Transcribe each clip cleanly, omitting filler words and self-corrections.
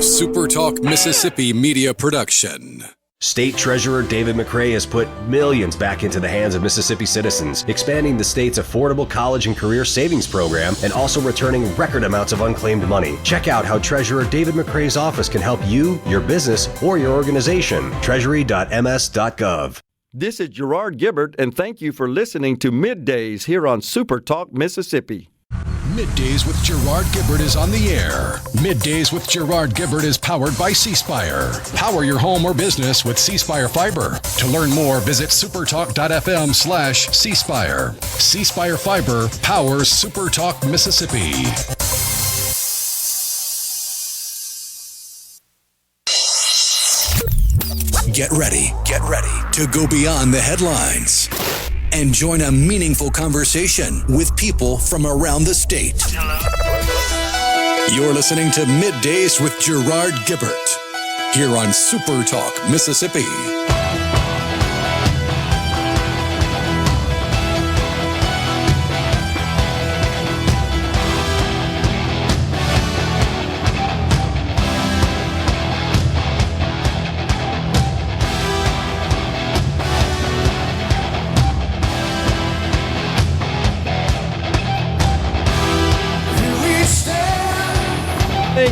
SuperTalk Mississippi Media production. State Treasurer David McRae has put millions back into the hands of Mississippi citizens, expanding the state's affordable college and career savings program and also returning record amounts of unclaimed money. Check out how Treasurer David McRae's office can help you, your business, or your organization. Treasury.ms.gov. This is Gerard Gibert, and thank you for listening to MidDays here on SuperTalk Mississippi. MidDays with Gerard Gibert is on the air. MidDays with Gerard Gibert is powered by C Spire. Power your home or business with C Spire Fiber. To learn more, visit supertalk.fm/C Spire. C Spire Fiber powers SuperTalk Mississippi. Get ready to go beyond the headlines and join a meaningful conversation with people from around the state. Hello. You're listening to MidDays with Gerard Gibert here on SuperTalk Mississippi.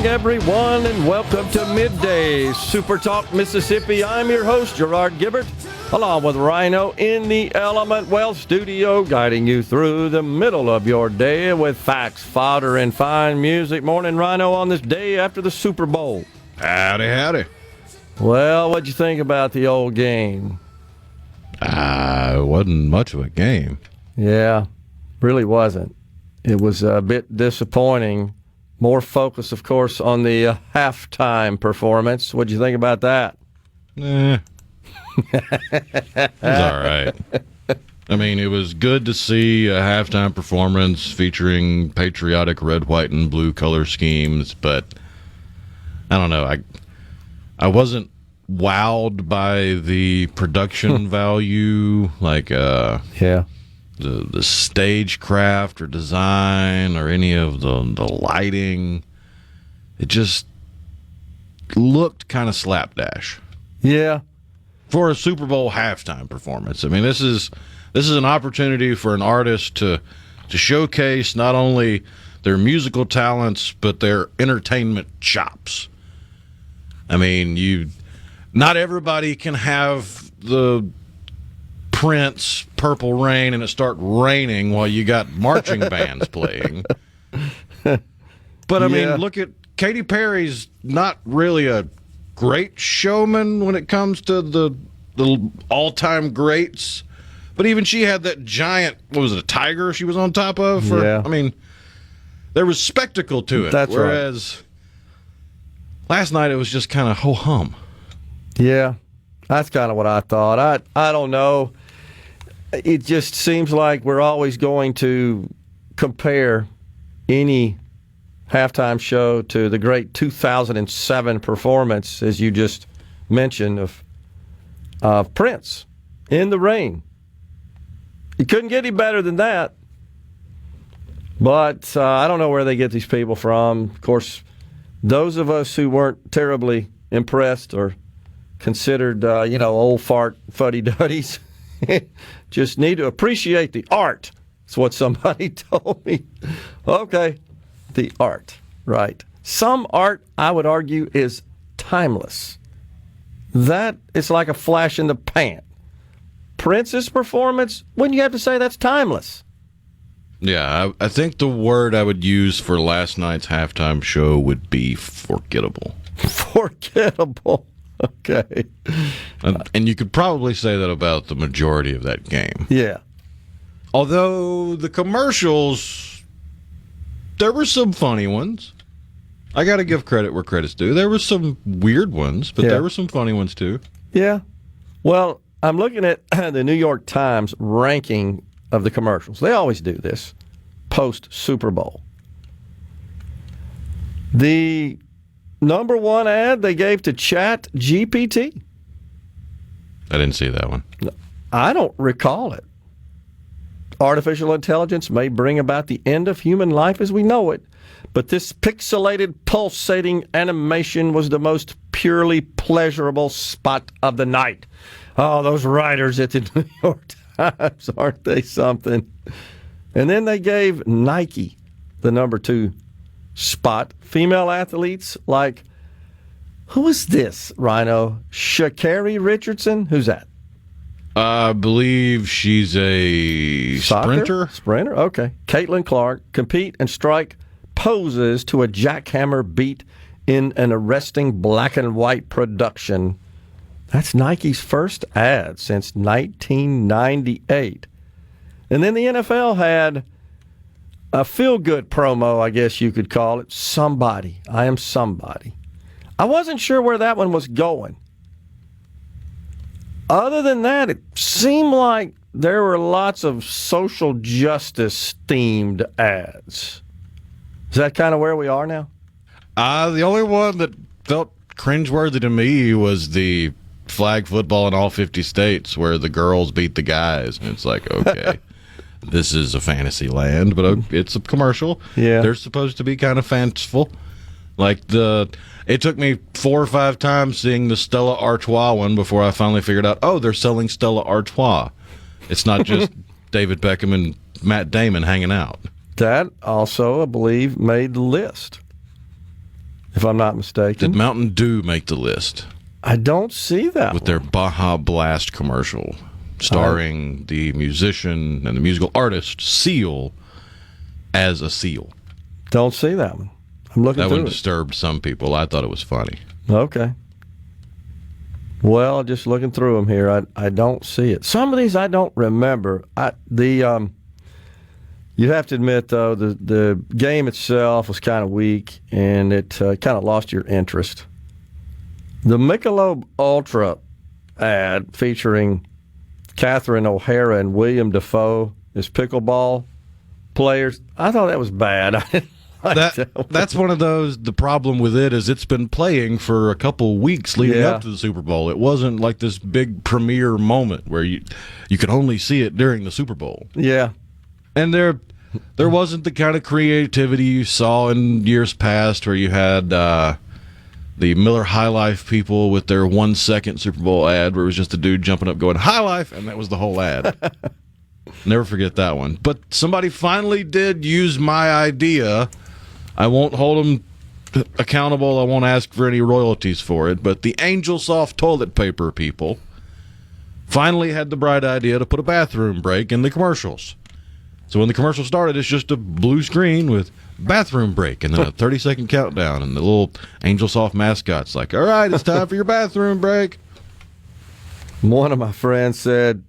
Everyone, and welcome to MidDays, SuperTalk Mississippi. I'm your host, Gerard Gibert, along with Rhino in the Element Wealth Studio, guiding you through the middle of your day with facts, fodder, and fine music. Morning, Rhino, on this day after the Super Bowl. Howdy. Well, what'd you think about the old game? It wasn't much of a game. Yeah, really wasn't. It was a bit disappointing. More focus, of course, on the halftime performance. What'd you think about that? It was all right. I mean, it was good to see a halftime performance featuring patriotic red, white, and blue color schemes, but I don't know. I wasn't wowed by the production value, like the stagecraft or design or any of the lighting. It just looked kind of slapdash. Yeah. For a Super Bowl halftime performance. I mean, this is an opportunity for an artist to showcase not only their musical talents but their entertainment chops. I mean, not everybody can have the Prince Purple Rain and it start raining while you got marching bands playing. But I mean, look at Katy Perry's not really a great showman when it comes to the all-time greats. But even she had that giant, what was it, a tiger she was on top of? I mean, there was spectacle to it. That's whereas last night it was just kind of ho-hum. Yeah, that's kind of what I thought. I don't know. It just seems like we're always going to compare any halftime show to the great 2007 performance, as you just mentioned, of Prince in the rain. You couldn't get any better than that. But I don't know where they get these people from. Of course, those of us who weren't terribly impressed or considered, old fart fuddy-duddies just need to appreciate the art. That's what somebody told me. Okay, the art, right. Some art, I would argue, is timeless. That is like a flash in the pan. Prince's performance, wouldn't you have to say that's timeless? Yeah, I think the word I would use for last night's halftime show would be forgettable. Forgettable. Okay. And you could probably say that about the majority of that game. Yeah. Although the commercials, there were some funny ones. I got to give credit where credit's due. There were some weird ones, but there were some funny ones too. Yeah. Well, I'm looking at the New York Times ranking of the commercials. They always do this post-Super Bowl. The number one ad they gave to Chat GPT. I didn't see that one. I don't recall it. Artificial intelligence may bring about the end of human life as we know it, But this pixelated, pulsating animation was the most purely pleasurable spot of the night. Oh, those writers at the New York Times, aren't they something? And then they gave Nike the number 2 spot. Female athletes like, who is this, Rhino? Sha'Carri Richardson? Who's that? I believe she's a sprinter. Sprinter, okay. Caitlin Clark compete and strike poses to a jackhammer beat in an arresting black and white production. That's Nike's first ad since 1998. And then the NFL had a feel-good promo, I guess you could call it. Somebody. I am somebody. I wasn't sure where that one was going. Other than that, it seemed like there were lots of social justice-themed ads. Is that kind of where we are now? The only one that felt cringeworthy to me was the flag football in all 50 states where the girls beat the guys. And it's like, okay, this is a fantasy land, but it's a commercial. Yeah. They're supposed to be kind of fanciful. Like it took me 4 or 5 times seeing the Stella Artois one before I finally figured out, oh, they're selling Stella Artois. It's not just David Beckham and Matt Damon hanging out. That also, I believe, made the list, if I'm not mistaken. Did Mountain Dew make the list? I don't see that with their Baja Blast commercial starring the musician and the musical artist Seal as a seal. Don't see that one. I'm looking that through one it. Disturbed some people. I thought it was funny. Okay. Well, just looking through them here, I don't see it. Some of these I don't remember. You have to admit, though, the game itself was kind of weak, and it kind of lost your interest. The Michelob Ultra ad featuring Catherine O'Hara and William Dafoe as pickleball players, I thought that was bad. I didn't like that's one of those. The problem with it is it's been playing for a couple weeks leading up to the Super Bowl. It wasn't like this big premiere moment where you could only see it during the Super Bowl. Yeah. And there wasn't the kind of creativity you saw in years past where you had the Miller High Life people with their 1 second Super Bowl ad where it was just a dude jumping up going, High Life, and that was the whole ad. Never forget that one. But somebody finally did use my idea. I won't hold them accountable. I won't ask for any royalties for it. But the Angel Soft toilet paper people finally had the bright idea to put a bathroom break in the commercials. So when the commercial started, it's just a blue screen with bathroom break and then a 30-second countdown. And the little Angel Soft mascot's like, all right, it's time for your bathroom break. One of my friends said,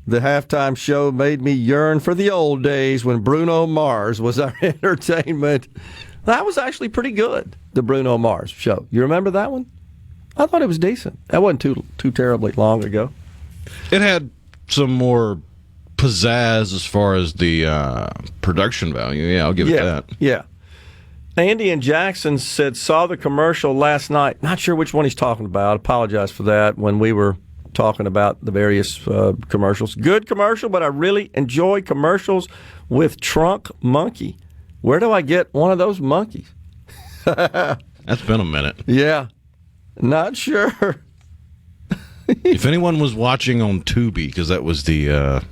the halftime show made me yearn for the old days when Bruno Mars was our entertainment. That was actually pretty good, the Bruno Mars show. You remember that one? I thought it was decent. That wasn't too terribly long ago. It had some more pizzazz as far as the production value. Yeah, I'll give it that. Yeah. Andy in Jackson said, saw the commercial last night. Not sure which one he's talking about. Apologize for that when we were talking about the various commercials. Good commercial, but I really enjoy commercials with Trunk Monkey. Where do I get one of those monkeys? That's been a minute. Yeah. Not sure. If anyone was watching on Tubi, because that was the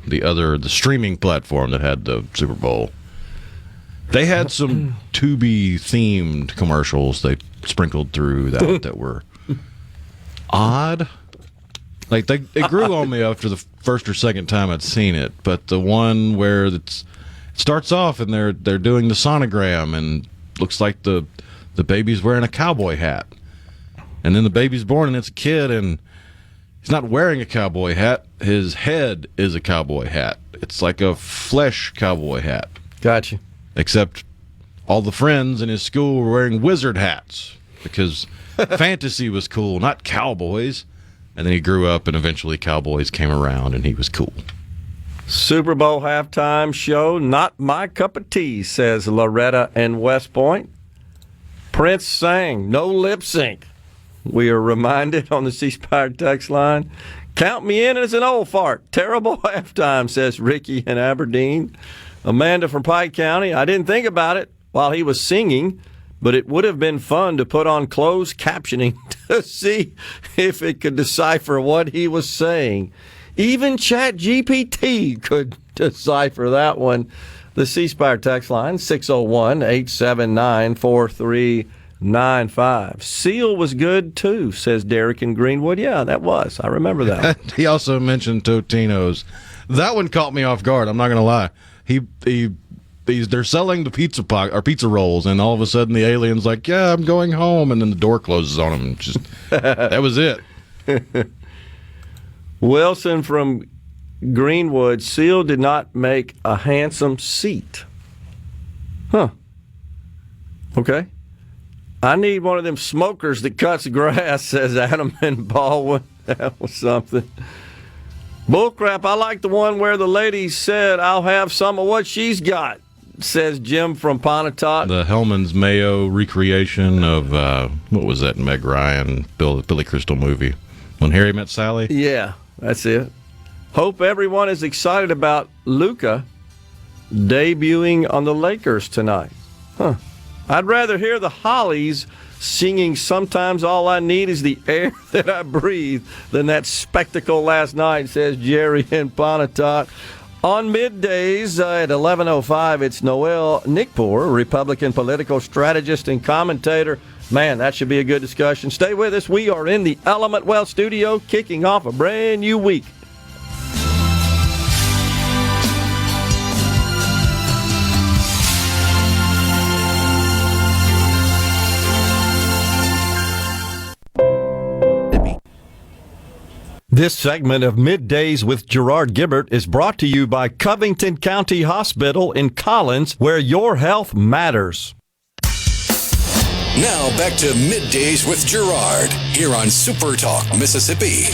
streaming platform that had the Super Bowl, they had some Tubi-themed commercials they sprinkled through that were odd. Like it grew on me after the first or second time I'd seen it, but the one where it starts off and they're doing the sonogram and looks like the baby's wearing a cowboy hat, and then the baby's born and it's a kid and he's not wearing a cowboy hat. His head is a cowboy hat. It's like a flesh cowboy hat. Gotcha. Except all the friends in his school were wearing wizard hats because fantasy was cool, not cowboys. And then he grew up, and eventually cowboys came around, and he was cool. Super Bowl halftime show, not my cup of tea, says Loretta in West Point. Prince sang, no lip sync. We are reminded on the C-Spire text line. Count me in as an old fart. Terrible halftime, says Ricky in Aberdeen. Amanda from Pike County. I didn't think about it. while he was singing, but it would have been fun to put on closed captioning to see if it could decipher what he was saying. Even ChatGPT could decipher that one. The C Spire text line, 601-879-4395. Seal was good, too, says Derek in Greenwood. Yeah, that was. I remember that. He also mentioned Totino's. That one caught me off guard. I'm not going to lie. They're selling the pizza rolls, and all of a sudden the alien's like, "Yeah, I'm going home," and then the door closes on him. Just that was it. Wilson from Greenwood, Seal did not make a handsome seat. Huh. Okay. I need one of them smokers that cuts grass, says Adam and Baldwin. That was something. Bullcrap, I like the one where the lady said, "I'll have some of what she's got," says Jim from Pontotoc. The Hellman's Mayo recreation of, what was that Meg Ryan, Billy Crystal movie? When Harry Met Sally? Yeah, that's it. Hope everyone is excited about Luka debuting on the Lakers tonight. Huh. I'd rather hear the Hollies singing "Sometimes All I Need Is the Air That I Breathe" than that spectacle last night, says Jerry in Pontotoc. On middays at 11:05, it's Noel Nickpour, Republican political strategist and commentator. Man, that should be a good discussion. Stay with us. We are in the Element Wealth studio, kicking off a brand new week. This segment of Middays with Gerard Gibert is brought to you by Covington County Hospital in Collins, where your health matters. Now back to Middays with Gerard here on SuperTalk Mississippi.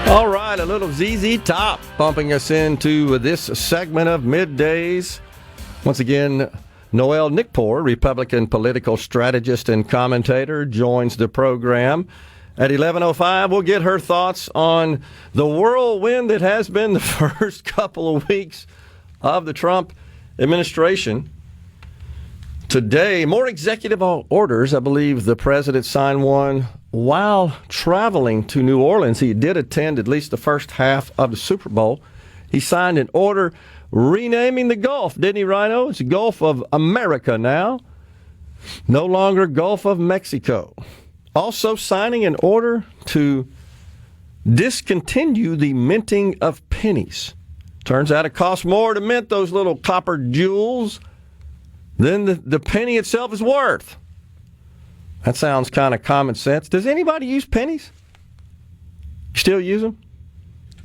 All right, a little ZZ Top bumping us into this segment of Middays. Once again, Noel Nickpour, Republican political strategist and commentator, joins the program. At 11:05, we'll get her thoughts on the whirlwind that has been the first couple of weeks of the Trump administration. Today, more executive orders. I believe the president signed one while traveling to New Orleans. He did attend at least the first half of the Super Bowl. He signed an order renaming the Gulf, didn't he, Rhino? It's Gulf of America now, no longer Gulf of Mexico. Also signing an order to discontinue the minting of pennies. Turns out it costs more to mint those little copper jewels than the penny itself is worth. That sounds kind of common sense. Does anybody use pennies? You still use them?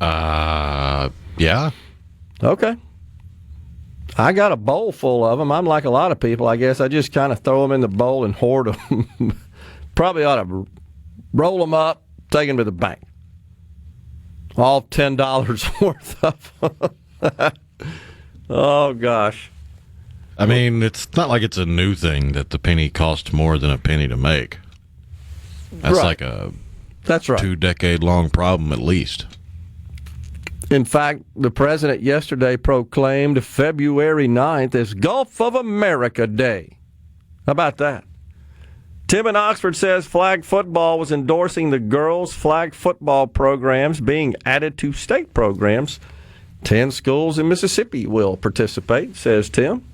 Yeah. Okay. I got a bowl full of them. I'm like a lot of people, I guess. I just kind of throw them in the bowl and hoard them. Probably ought to roll them up, take them to the bank. All $10 worth of them. Oh, gosh. I mean, it's not like it's a new thing that the penny costs more than a penny to make. That's right. Like a That's right. 2-decade-long problem at least. In fact, the president yesterday proclaimed February 9th as Gulf of America Day. How about that? Tim in Oxford says flag football was endorsing the girls' flag football programs being added to state programs. 10 schools in Mississippi will participate, says Tim.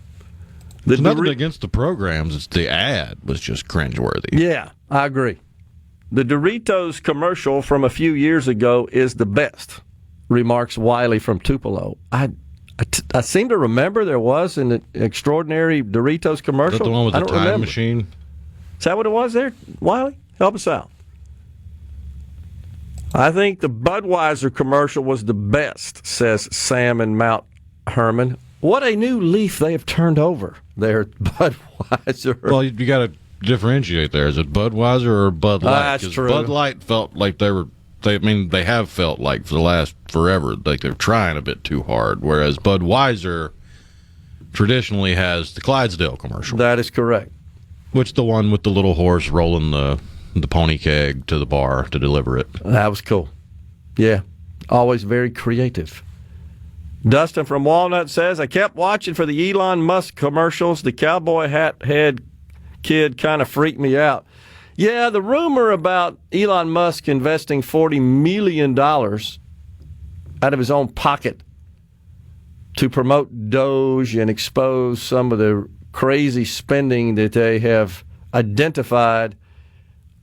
There's nothing against the programs. It's the ad was just cringeworthy. Yeah, I agree. The Doritos commercial from a few years ago is the best, remarks Wiley from Tupelo. I seem to remember there was an extraordinary Doritos commercial. Is that the one with the time machine? Is that what it was there, Wiley? Help us out. I think the Budweiser commercial was the best, says Sam in Mount Herman. What a new leaf they have turned over there at Budweiser. Well, you got to differentiate there. Is it Budweiser or Bud Light? That's true. Bud Light felt like they have felt like for the last forever, like they're trying a bit too hard, whereas Budweiser traditionally has the Clydesdale commercial. That is correct. Which the one with the little horse rolling the pony keg to the bar to deliver it. That was cool. Yeah, always very creative. Dustin from Walnut says, I kept watching for the Elon Musk commercials. The cowboy hat head kid kind of freaked me out. Yeah, the rumor about Elon Musk investing $40 million out of his own pocket to promote Doge and expose some of the crazy spending that they have identified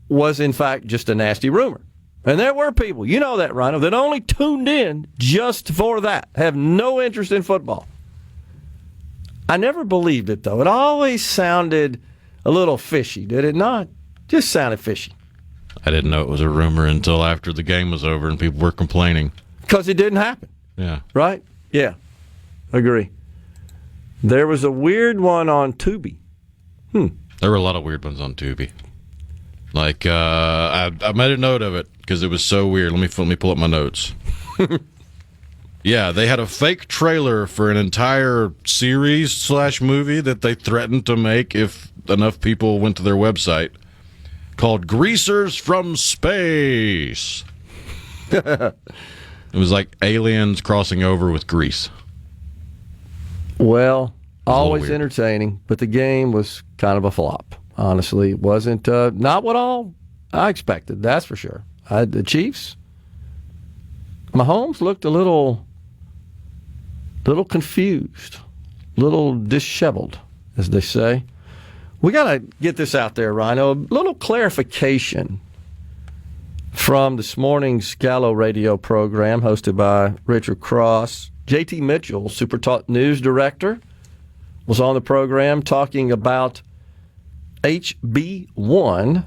was, in fact, just a nasty rumor. And there were people, you know that, Rhino, that only tuned in just for that, have no interest in football. I never believed it, though. It always sounded a little fishy, did it not? Just sounded fishy. I didn't know it was a rumor until after the game was over and people were complaining. Because it didn't happen. Yeah. Right? Yeah. Agree. There was a weird one on Tubi. There were a lot of weird ones on Tubi. Like, I made a note of it because it was so weird. Let me pull up my notes. Yeah, they had a fake trailer for an entire series / movie that they threatened to make if enough people went to their website, called Greasers from Space. It was like aliens crossing over with grease. Well, always entertaining, but the game was kind of a flop. Honestly, it wasn't not what all I expected, that's for sure. The Chiefs, Mahomes looked a little confused, little disheveled, as they say. We got to get this out there, Rhino. A little clarification from this morning's Gallo radio program hosted by Richard Cross. J.T. Mitchell, SuperTalk News Director, was on the program talking about HB1.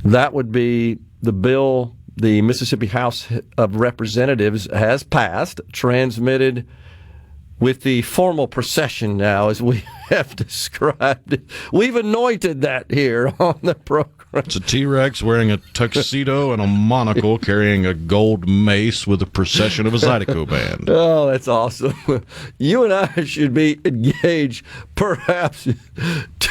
That would be the bill the Mississippi House of Representatives has passed, transmitted with the formal procession now, as we have described it. We've anointed that here on the program. It's a T-Rex wearing a tuxedo and a monocle, carrying a gold mace with a procession of a Zydeco band. Oh, that's awesome. You and I should be engaged, perhaps,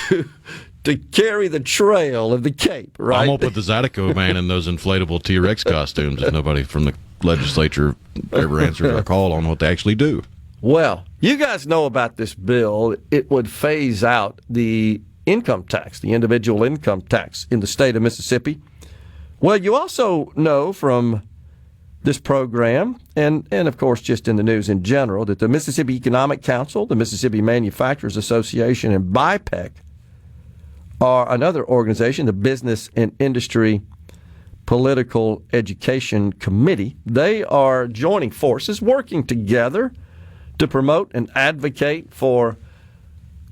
to carry the trail of the cape, right? I'm going to put the Zydeco band in those inflatable T-Rex costumes if nobody from the legislature ever answers our call on what they actually do. Well, you guys know about this bill. It would phase out the income tax, the individual income tax in the state of Mississippi. Well, you also know from this program, and of course just in the news in general, that the Mississippi Economic Council, the Mississippi Manufacturers Association, and BIPEC are another organization, the Business and Industry Political Education Committee. They are joining forces, working together to promote and advocate for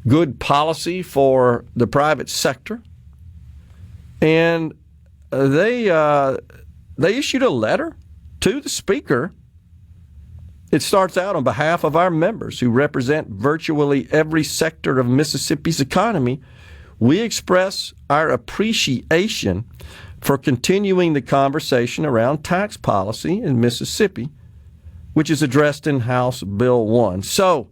good policy for the private sector. And they issued a letter to the Speaker. It starts out on behalf of our members who represent virtually every sector of Mississippi's economy. We express our appreciation for continuing the conversation around tax policy in Mississippi, which is addressed in House Bill 1. So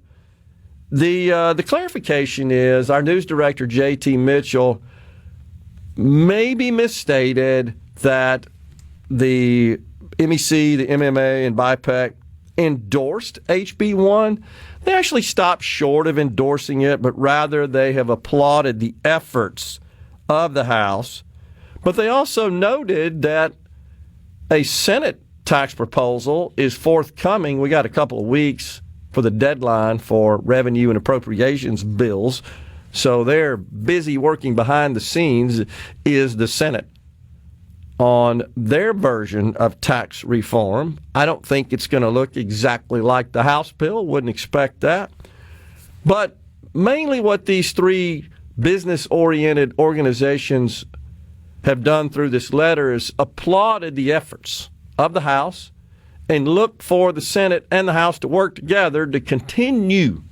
the clarification is our news director, J.T. Mitchell, maybe misstated that the MEC, the MMA, and BIPEC endorsed HB 1. They actually stopped short of endorsing it, but rather they have applauded the efforts of the House. But they also noted that a Senate tax proposal is forthcoming. We got a couple of weeks for the deadline for revenue and appropriations bills. So they're busy working behind the scenes, is the Senate, on their version of tax reform. I don't think it's going to look exactly like the House bill. Wouldn't expect that. But mainly what these three business-oriented organizations have done through this letter is applauded the efforts of the House and looked for the Senate and the House to work together to continue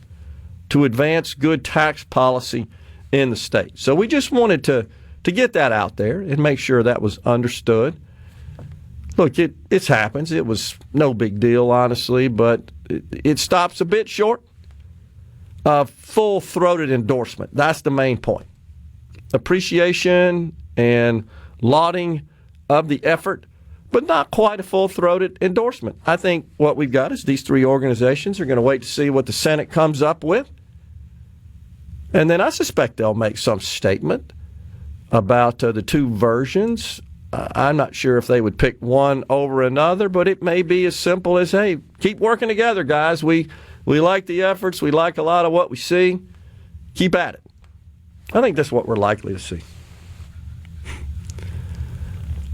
to advance good tax policy in the state. So we just wanted to get that out there and make sure that was understood. Look, it happens. It was no big deal, honestly, but it stops a bit short of full-throated endorsement. That's the main point. Appreciation and lauding of the effort, but not quite a full-throated endorsement. I think what we've got is these three organizations are going to wait to see what the Senate comes up with. And then I suspect they'll make some statement about the two versions. I'm not sure if they would pick one over another, but it may be as simple as, hey, keep working together, guys. We like the efforts. We like a lot of what we see. Keep at it. I think that's what we're likely to see.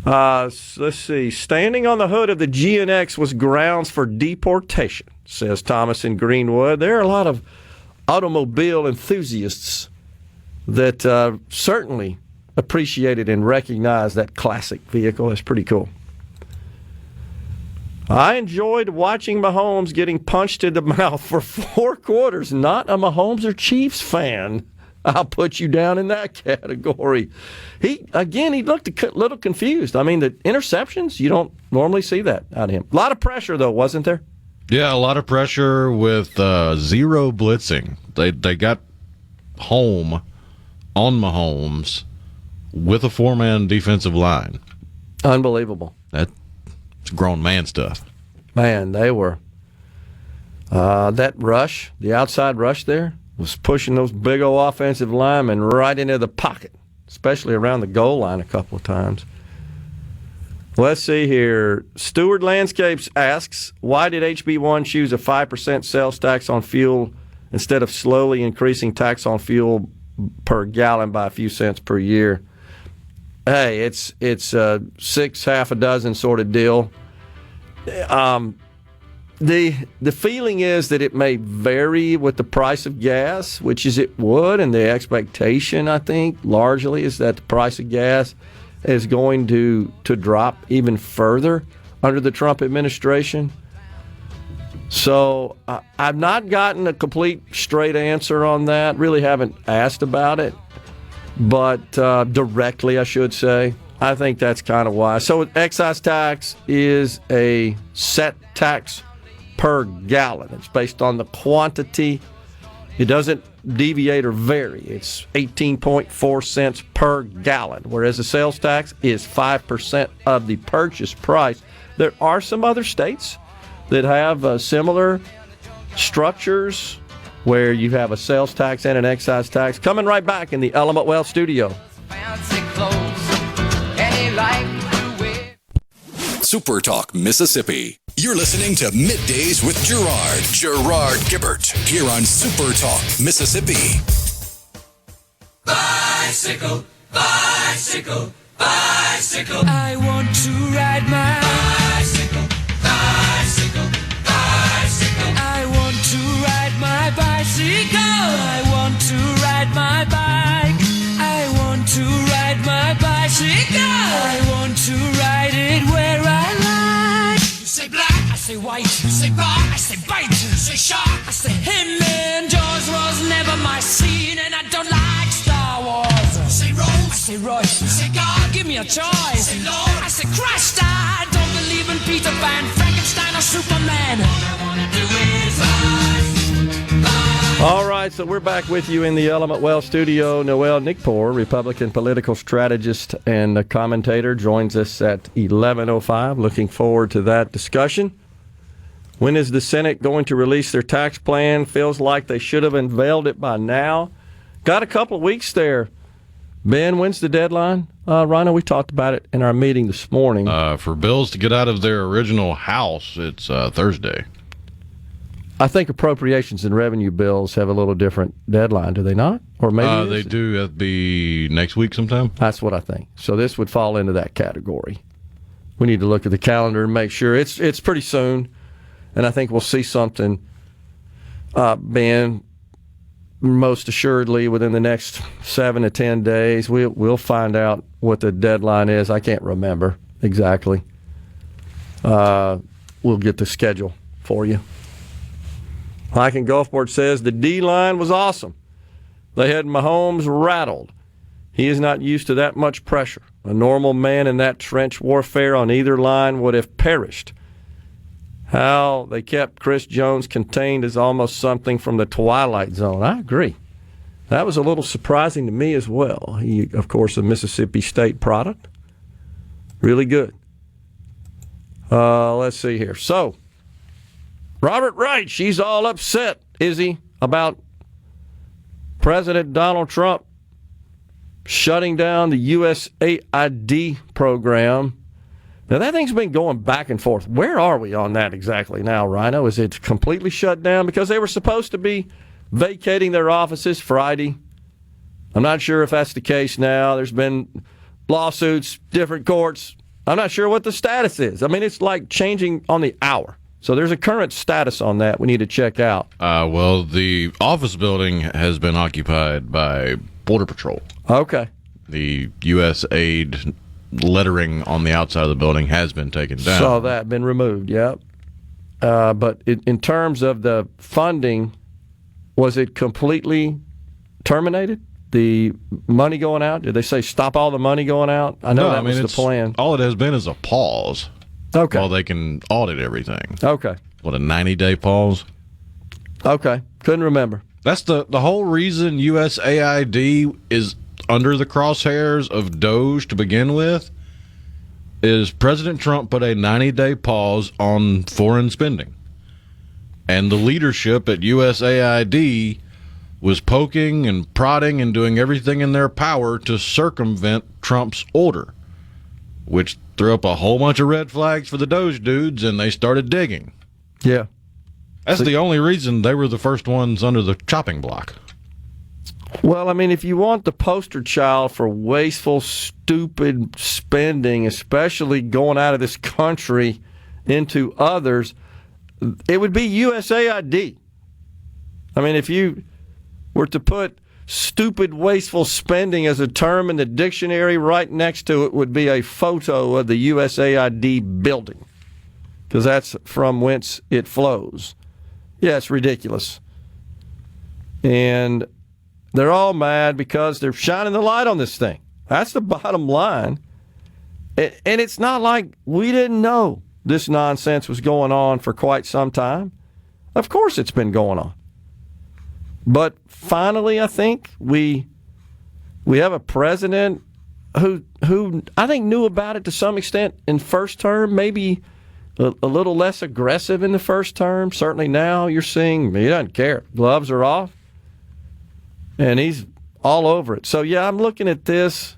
Let's see. Standing on the hood of the GNX was grounds for deportation, says Thomas in Greenwood. There are a lot of automobile enthusiasts that certainly appreciated and recognized that classic vehicle. That's pretty cool. I enjoyed watching Mahomes getting punched in the mouth for 4 quarters. Not a Mahomes or Chiefs fan. I'll put you down in that category. He looked a little confused. I mean, the interceptions, you don't normally see that out of him. A lot of pressure, though, wasn't there? Yeah, a lot of pressure with zero blitzing. They got home on Mahomes with a 4-man defensive line. Unbelievable. That's grown man stuff. Man, they were. That rush, the outside rush there, was pushing those big old offensive linemen right into the pocket, especially around the goal line a couple of times. Let's see here. Stewart Landscapes asks, why did HB1 choose a 5% sales tax on fuel instead of slowly increasing tax on fuel per gallon by a few cents per year? Hey, it's a half a dozen sort of deal. The feeling is that it may vary with the price of gas, which is it would, and the expectation, I think, largely is that the price of gas is going to drop even further under the Trump administration. So I've not gotten a complete straight answer on that. Really haven't asked about it, but directly, I should say. I think that's kind of why. So excise tax is a set tax per gallon. It's based on the quantity. It doesn't deviate or vary. It's 18.4 cents per gallon, whereas the sales tax is 5% of the purchase price. There are some other states that have similar structures where you have a sales tax and an excise tax. Coming right back in the Element Wealth studio. SuperTalk Mississippi. You're listening to Middays with Gerard Gibert, here on SuperTalk Mississippi. Bicycle, bicycle, bicycle. I want to ride my bicycle, bicycle, bicycle. I want to ride my bicycle. I want to ride my bike. I want to ride my bicycle. I want to ride it where I like. You say black, I say white. You say bar, I say bite. You say shark, I say him. And Jaws was never my scene, and I don't like Star Wars. You say Rose, I say Royce. You say God, give me a choice. You say Lord, I say Christ. I don't believe in Peter Pan, Frankenstein, or Superman. All I wanna do is fly. All right, so we're back with you in the Element Wealth studio. Noel Nickpour, Republican political strategist and commentator, joins us at 11:05. Looking forward to that discussion. When is the Senate going to release their tax plan? Feels like they should have unveiled it by now. Got a couple of weeks there. Ben, when's the deadline? Rhino, we talked about it in our meeting this morning. For bills to get out of their original house, it's Thursday. I think appropriations and revenue bills have a little different deadline, do they not? Or maybe they do. That'll be next week sometime. That's what I think. So this would fall into that category. We need to look at the calendar and make sure it's pretty soon, and I think we'll see something. Ben, most assuredly within the next 7 to 10 days. We'll find out what the deadline is. I can't remember exactly. We'll get the schedule for you. Hiking Gulfport says the D-line was awesome. They had Mahomes rattled. He is not used to that much pressure. A normal man in that trench warfare on either line would have perished. How they kept Chris Jones contained is almost something from the Twilight Zone. I agree. That was a little surprising to me as well. He, of course, a Mississippi State product. Really good. Let's see here. So, Robert Wright, she's all upset, is he, about President Donald Trump shutting down the USAID program. Now, that thing's been going back and forth. Where are we on that exactly now, Rhino? Is it completely shut down? Because they were supposed to be vacating their offices Friday. I'm not sure if that's the case now. There's been lawsuits, different courts. I'm not sure what the status is. I mean, it's like changing on the hour. So there's a current status on that we need to check out. Well, the office building has been occupied by Border Patrol. Okay. The USAID lettering on the outside of the building has been taken down. Saw that, been removed, yep. But in terms of the funding, was it completely terminated? The money going out? Did they say stop all the money going out? I know that was the plan. All it has been is a pause. Okay. While they can audit everything. Okay. What, a 90-day pause? Okay. Couldn't remember. That's the whole reason USAID is under the crosshairs of DOGE to begin with, is President Trump put a 90-day pause on foreign spending. And the leadership at USAID was poking and prodding and doing everything in their power to circumvent Trump's order, which threw up a whole bunch of red flags for the DOGE dudes, and they started digging. Yeah. That's the only reason they were the first ones under the chopping block. Well, I mean, if you want the poster child for wasteful, stupid spending, especially going out of this country into others, it would be USAID. I mean, if you were to put stupid, wasteful spending as a term in the dictionary, right next to it would be a photo of the USAID building, because that's from whence it flows. Yeah, it's ridiculous. And they're all mad because they're shining the light on this thing. That's the bottom line. And it's not like we didn't know this nonsense was going on for quite some time. Of course it's been going on. But finally, I think we have a president who I think knew about it to some extent in first term, maybe a little less aggressive in the first term. Certainly now you're seeing he doesn't care. Gloves are off. And he's all over it. So, yeah, I'm looking at this.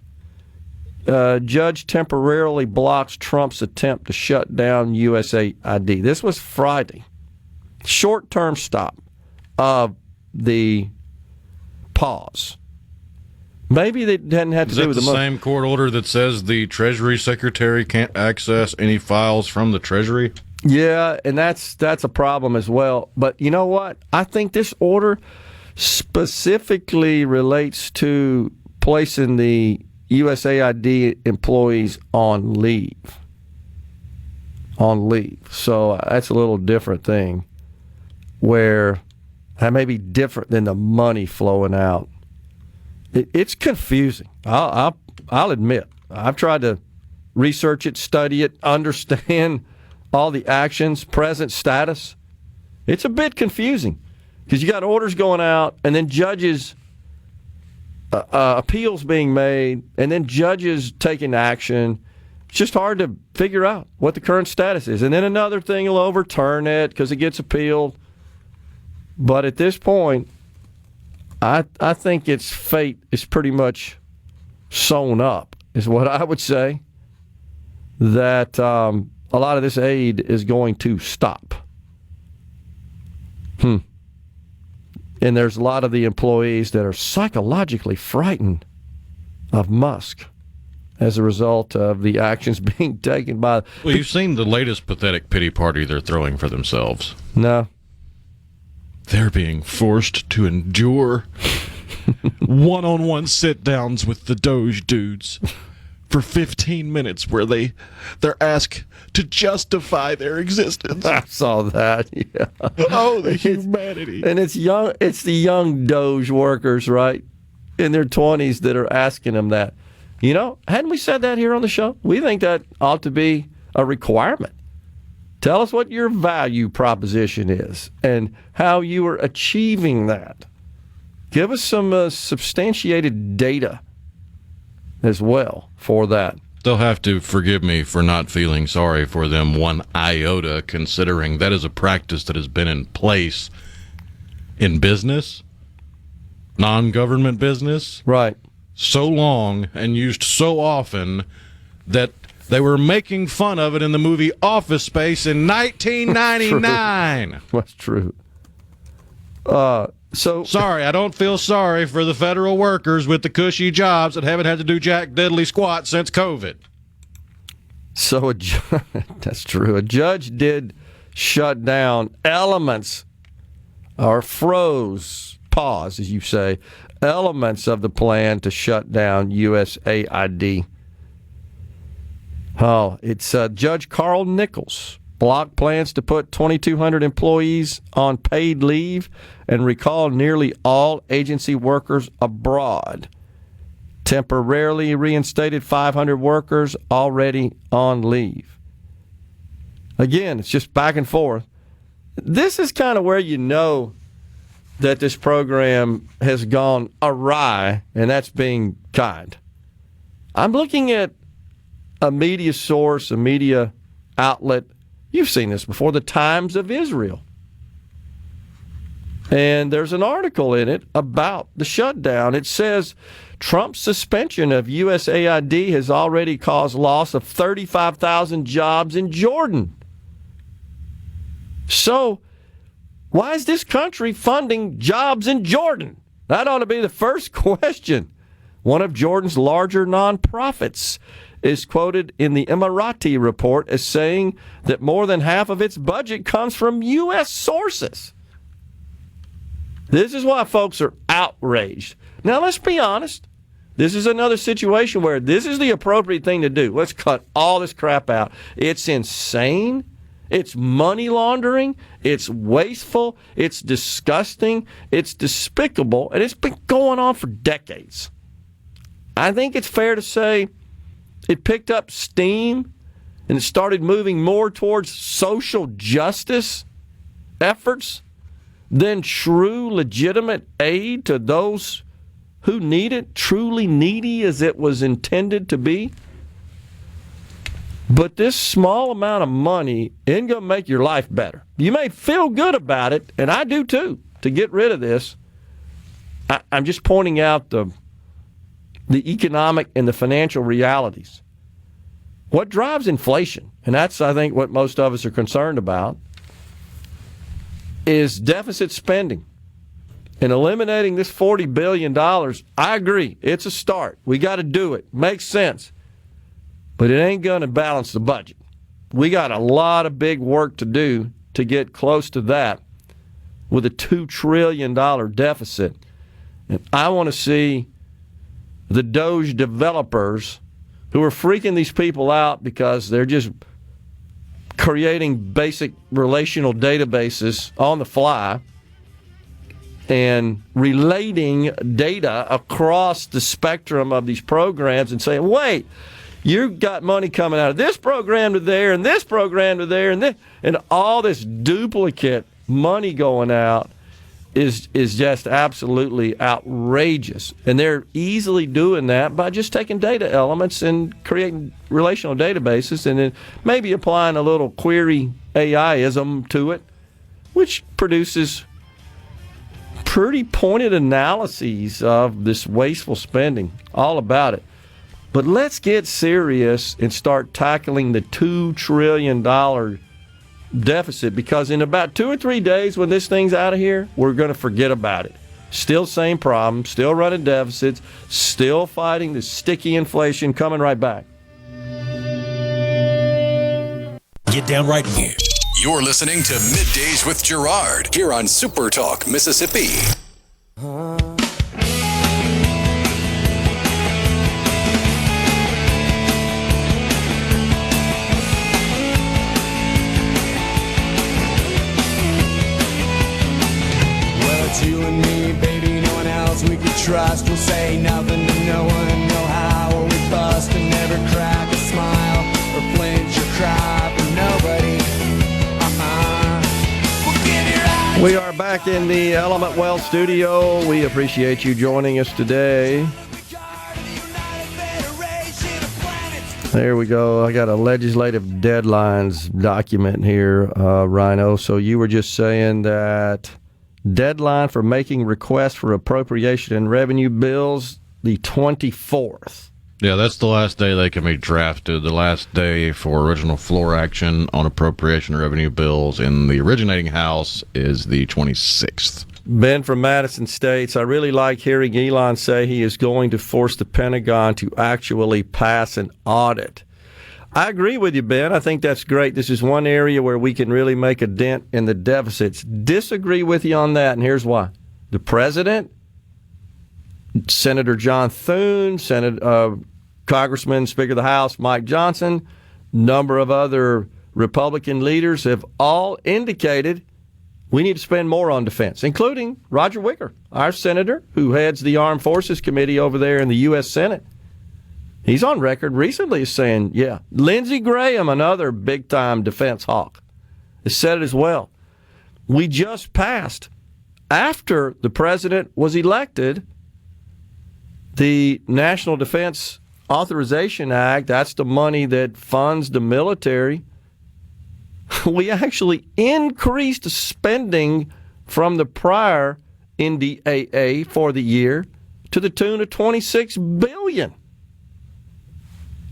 Judge temporarily blocks Trump's attempt to shut down USAID. This was Friday. Short-term stop of the pause. Maybe they didn't have to do with the same court order that says the Treasury Secretary can't access any files from the Treasury? Yeah, and that's a problem as well. But you know what? I think this order specifically relates to placing the USAID employees on leave. So that's a little different thing, where that may be different than the money flowing out. It's confusing. I'll admit. I've tried to research it, study it, understand all the actions, present status. It's a bit confusing. Because you got orders going out, and then judges, appeals being made, and then judges taking action. It's just hard to figure out what the current status is. And then another thing will overturn it because it gets appealed. But at this point, I think its fate is pretty much sewn up, is what I would say, that a lot of this aid is going to stop. And there's a lot of the employees that are psychologically frightened of Musk as a result of the actions being taken by... Well, you've seen the latest pathetic pity party they're throwing for themselves. No. they're being forced to endure one-on-one sit-downs with the Doge dudes for 15 minutes where they're asked to justify their existence. I saw that. Yeah. Oh, the humanity. And it's the young Doge workers, right, in their 20s that are asking them that. You know, hadn't we said that here on the show? We think that ought to be a requirement. Tell us what your value proposition is and how you are achieving that. Give us some substantiated data as well for that. They'll have to forgive me for not feeling sorry for them one iota, considering that is a practice that has been in place in business, non-government business, right, so long and used so often that they were making fun of it in the movie Office Space in 1999. That's true. So sorry, I don't feel sorry for the federal workers with the cushy jobs that haven't had to do jack diddly squat since COVID. So that's true. A judge did shut down elements, or pause, as you say, elements of the plan to shut down USAID. Oh, it's Judge Carl Nichols blocked plans to put 2,200 employees on paid leave and recall nearly all agency workers abroad. Temporarily reinstated 500 workers already on leave. Again, it's just back and forth. This is kind of where you know that this program has gone awry, and that's being kind. I'm looking at a media source, a media outlet. You've seen this before, the Times of Israel. And there's an article in it about the shutdown. It says Trump's suspension of USAID has already caused loss of 35,000 jobs in Jordan. So why is this country funding jobs in Jordan? That ought to be the first question. One of Jordan's larger nonprofits is quoted in the Emirati report as saying that more than half of its budget comes from U.S. sources. This is why folks are outraged. Now, let's be honest. This is another situation where this is the appropriate thing to do. Let's cut all this crap out. It's insane. It's money laundering. It's wasteful. It's disgusting. It's despicable. And it's been going on for decades. I think it's fair to say it picked up steam and it started moving more towards social justice efforts than true, legitimate aid to those who need it, truly needy as it was intended to be. But this small amount of money ain't going to make your life better. You may feel good about it, and I do too, to get rid of this. I'm just pointing out the economic and the financial realities. What drives inflation, and that's, I think, what most of us are concerned about, is deficit spending. And eliminating this $40 billion, I agree, it's a start. We got to do it. Makes sense. But it ain't going to balance the budget. We got a lot of big work to do to get close to that with a $2 trillion deficit. And I want to see the Doge developers who are freaking these people out because they're just creating basic relational databases on the fly and relating data across the spectrum of these programs and saying, wait, you've got money coming out of this program to there and this program to there and all this duplicate money going out is just absolutely outrageous. And they're easily doing that by just taking data elements and creating relational databases and then maybe applying a little query AI-ism to it, which produces pretty pointed analyses of this wasteful spending, all about it. But let's get serious and start tackling the $2 trillion deficit, because in about 2 or 3 days when this thing's out of here, we're going to forget about it. Still same problem, still running deficits, still fighting the sticky inflation, coming right back. Get down right here. You're listening to Middays with Gerard here on SuperTalk Mississippi. It's you and me, baby, no one else we could trust. We'll say nothing to no one, know how or we bust and never crack a smile or flinch or cry for nobody. We'll give your eyes. We are back in the Element Wealth studio. We appreciate you joining us today. There we go. I got a legislative deadlines document here, Rhino. So you were just saying that deadline for making requests for appropriation and revenue bills, the 24th. Yeah, that's the last day they can be drafted. The last day for original floor action on appropriation revenue bills in the originating House is the 26th. Ben from Madison states, I really like hearing Elon say he is going to force the Pentagon to actually pass an audit. I agree with you, Ben. I think that's great. This is one area where we can really make a dent in the deficits. Disagree with you on that, and here's why. The president, Senator John Thune, Congressman, Speaker of the House Mike Johnson, number of other Republican leaders have all indicated we need to spend more on defense, including Roger Wicker, our senator who heads the Armed Forces Committee over there in the U.S. Senate. He's on record recently as saying, yeah. Lindsey Graham, another big-time defense hawk, has said it as well. We just passed, after the president was elected, the National Defense Authorization Act. That's the money that funds the military. We actually increased spending from the prior NDAA for the year to the tune of $26 billion.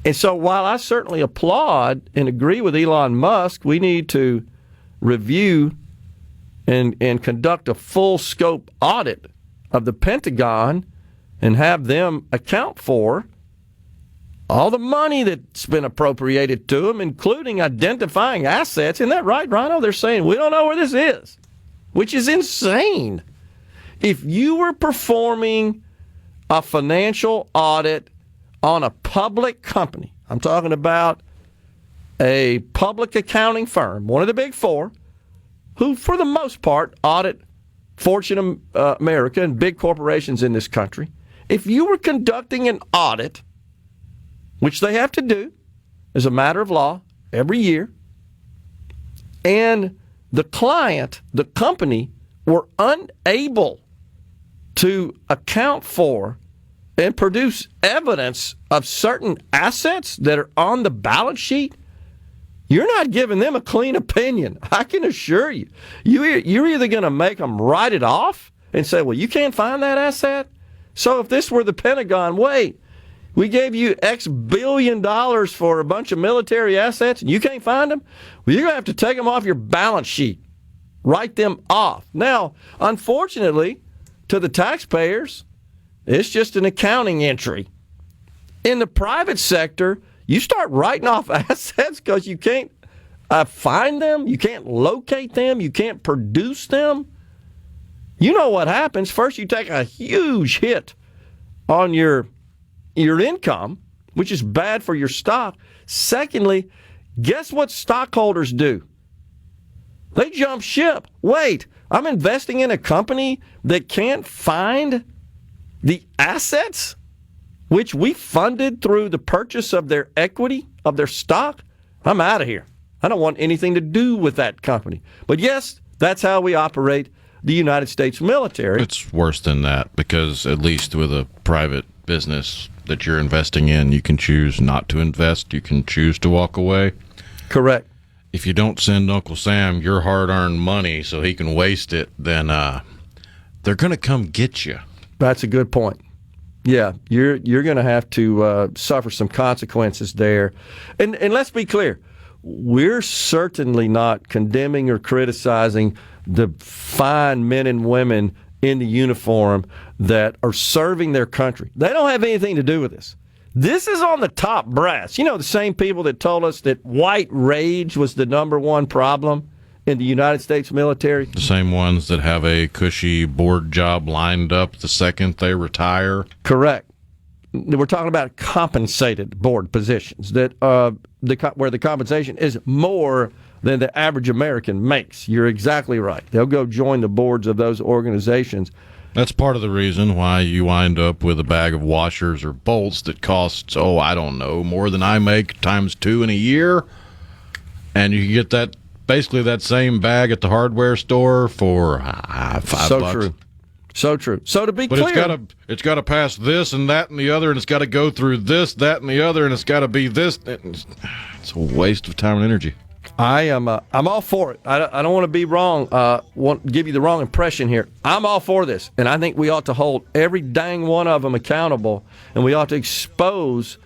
And so while I certainly applaud and agree with Elon Musk, we need to review and conduct a full scope audit of the Pentagon and have them account for all the money that's been appropriated to them, including identifying assets. Isn't that right, Rhino? They're saying, we don't know where this is, which is insane. If you were performing a financial audit on a public company, I'm talking about a public accounting firm, one of the big four, who for the most part audit Fortune America and big corporations in this country. If you were conducting an audit, which they have to do as a matter of law every year, and the client, the company, were unable to account for and produce evidence of certain assets that are on the balance sheet, you're not giving them a clean opinion. I can assure you. You're either going to make them write it off and say, well, you can't find that asset. So if this were the Pentagon, wait, we gave you X billion dollars for a bunch of military assets and you can't find them? Well, you're going to have to take them off your balance sheet. Write them off. Now, unfortunately, to the taxpayers, it's just an accounting entry. In the private sector, you start writing off assets because you can't find them, you can't locate them, you can't produce them. You know what happens. First, you take a huge hit on your income, which is bad for your stock. Secondly, guess what stockholders do? They jump ship. Wait, I'm investing in a company that can't find the assets which we funded through the purchase of their equity, of their stock. I'm out of here. I don't want anything to do with that company. But yes, that's how we operate the United States military. It's worse than that, because at least with a private business that you're investing in, you can choose not to invest. You can choose to walk away. Correct. If you don't send Uncle Sam your hard-earned money so he can waste it, then they're going to come get you. That's a good point. Yeah, you're going to have to suffer some consequences there. And let's be clear, we're certainly not condemning or criticizing the fine men and women in the uniform that are serving their country. They don't have anything to do with this. This is on the top brass. You know, the same people that told us that white rage was the number one problem in the United States military? The same ones that have a cushy board job lined up the second they retire? Correct. We're talking about compensated board positions that where the compensation is more than the average American makes. You're exactly right. They'll go join the boards of those organizations. That's part of the reason why you wind up with a bag of washers or bolts that costs, I don't know, more than I make times 2 in a year. And you can get that basically that same bag at the hardware store for $5. True. So true. So to be but clear, it's got to pass this and that and the other, and it's got to go through this, that, and the other, and it's got to be this. It's a waste of time and energy. I'm all for it. I don't want to be wrong. Want to give you the wrong impression here. I'm all for this, and I think we ought to hold every dang one of them accountable, and we ought to expose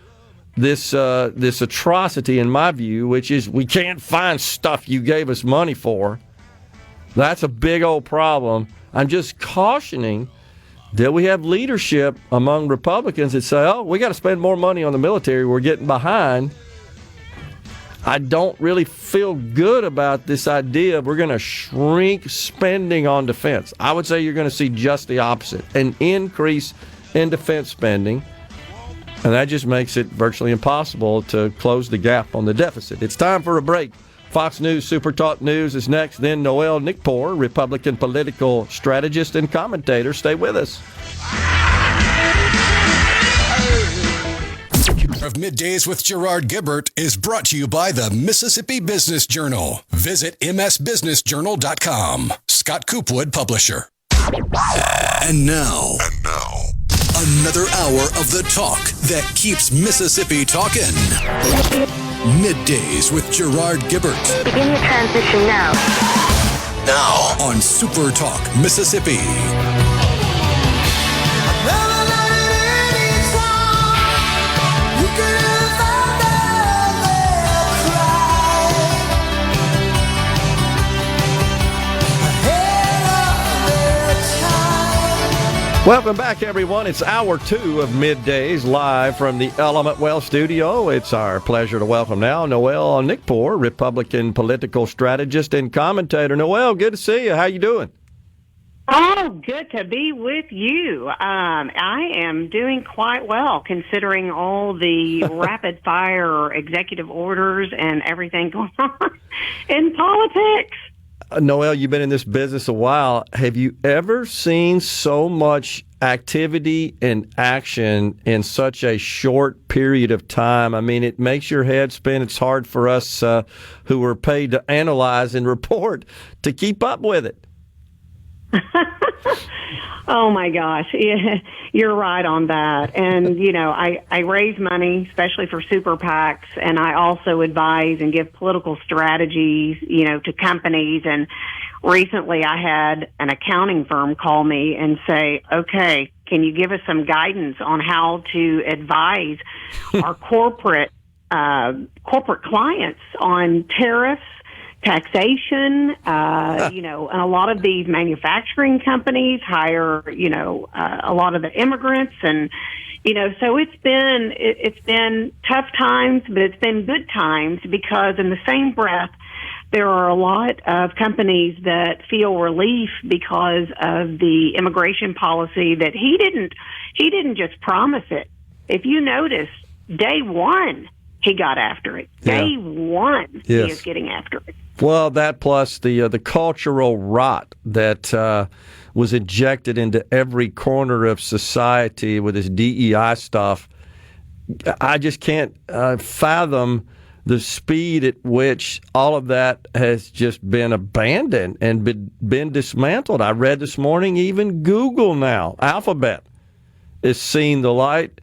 this atrocity, in my view, which is we can't find stuff you gave us money for. That's a big old problem. I'm just cautioning that we have leadership among Republicans that say, we got to spend more money on the military. We're getting behind. I don't really feel good about this idea of we're going to shrink spending on defense. I would say you're going to see just the opposite, an increase in defense spending, and that just makes it virtually impossible to close the gap on the deficit. It's time for a break. Fox News SuperTalk News is next. Then Noel Nickpour, Republican political strategist and commentator. Stay with us. Of Middays with Gerard Gibert is brought to you by the Mississippi Business Journal. Visit msbusinessjournal.com. Scott Coopwood, publisher. And now, another hour of the talk that keeps Mississippi talking. Middays with Gerard Gibert. Begin your transition now. Now on SuperTalk Mississippi. Welcome back, everyone. It's hour 2 of Middays, live from the Element Well studio. It's our pleasure to welcome now Noel Nickpour, Republican political strategist and commentator. Noel, good to see you. How you doing? Oh, good to be with you. I am doing quite well, considering all the rapid-fire executive orders and everything going on in politics. Noel, you've been in this business a while. Have you ever seen so much activity and action in such a short period of time? I mean, it makes your head spin. It's hard for us who are paid to analyze and report to keep up with it. Oh, my gosh. Yeah, you're right on that. And, I raise money, especially for super PACs, and I also advise and give political strategies, to companies. And recently I had an accounting firm call me and say, okay, can you give us some guidance on how to advise our corporate clients on tariffs, taxation, and a lot of these manufacturing companies hire, a lot of the immigrants, and so it's been tough times, but it's been good times, because in the same breath, there are a lot of companies that feel relief because of the immigration policy that he didn't just promise it. If you notice, day one, he got after it. Day one, He is getting after it. Well, that plus the cultural rot that was injected into every corner of society with this DEI stuff. I just can't fathom the speed at which all of that has just been abandoned and been dismantled. I read this morning even Google now, Alphabet, is seeing the light.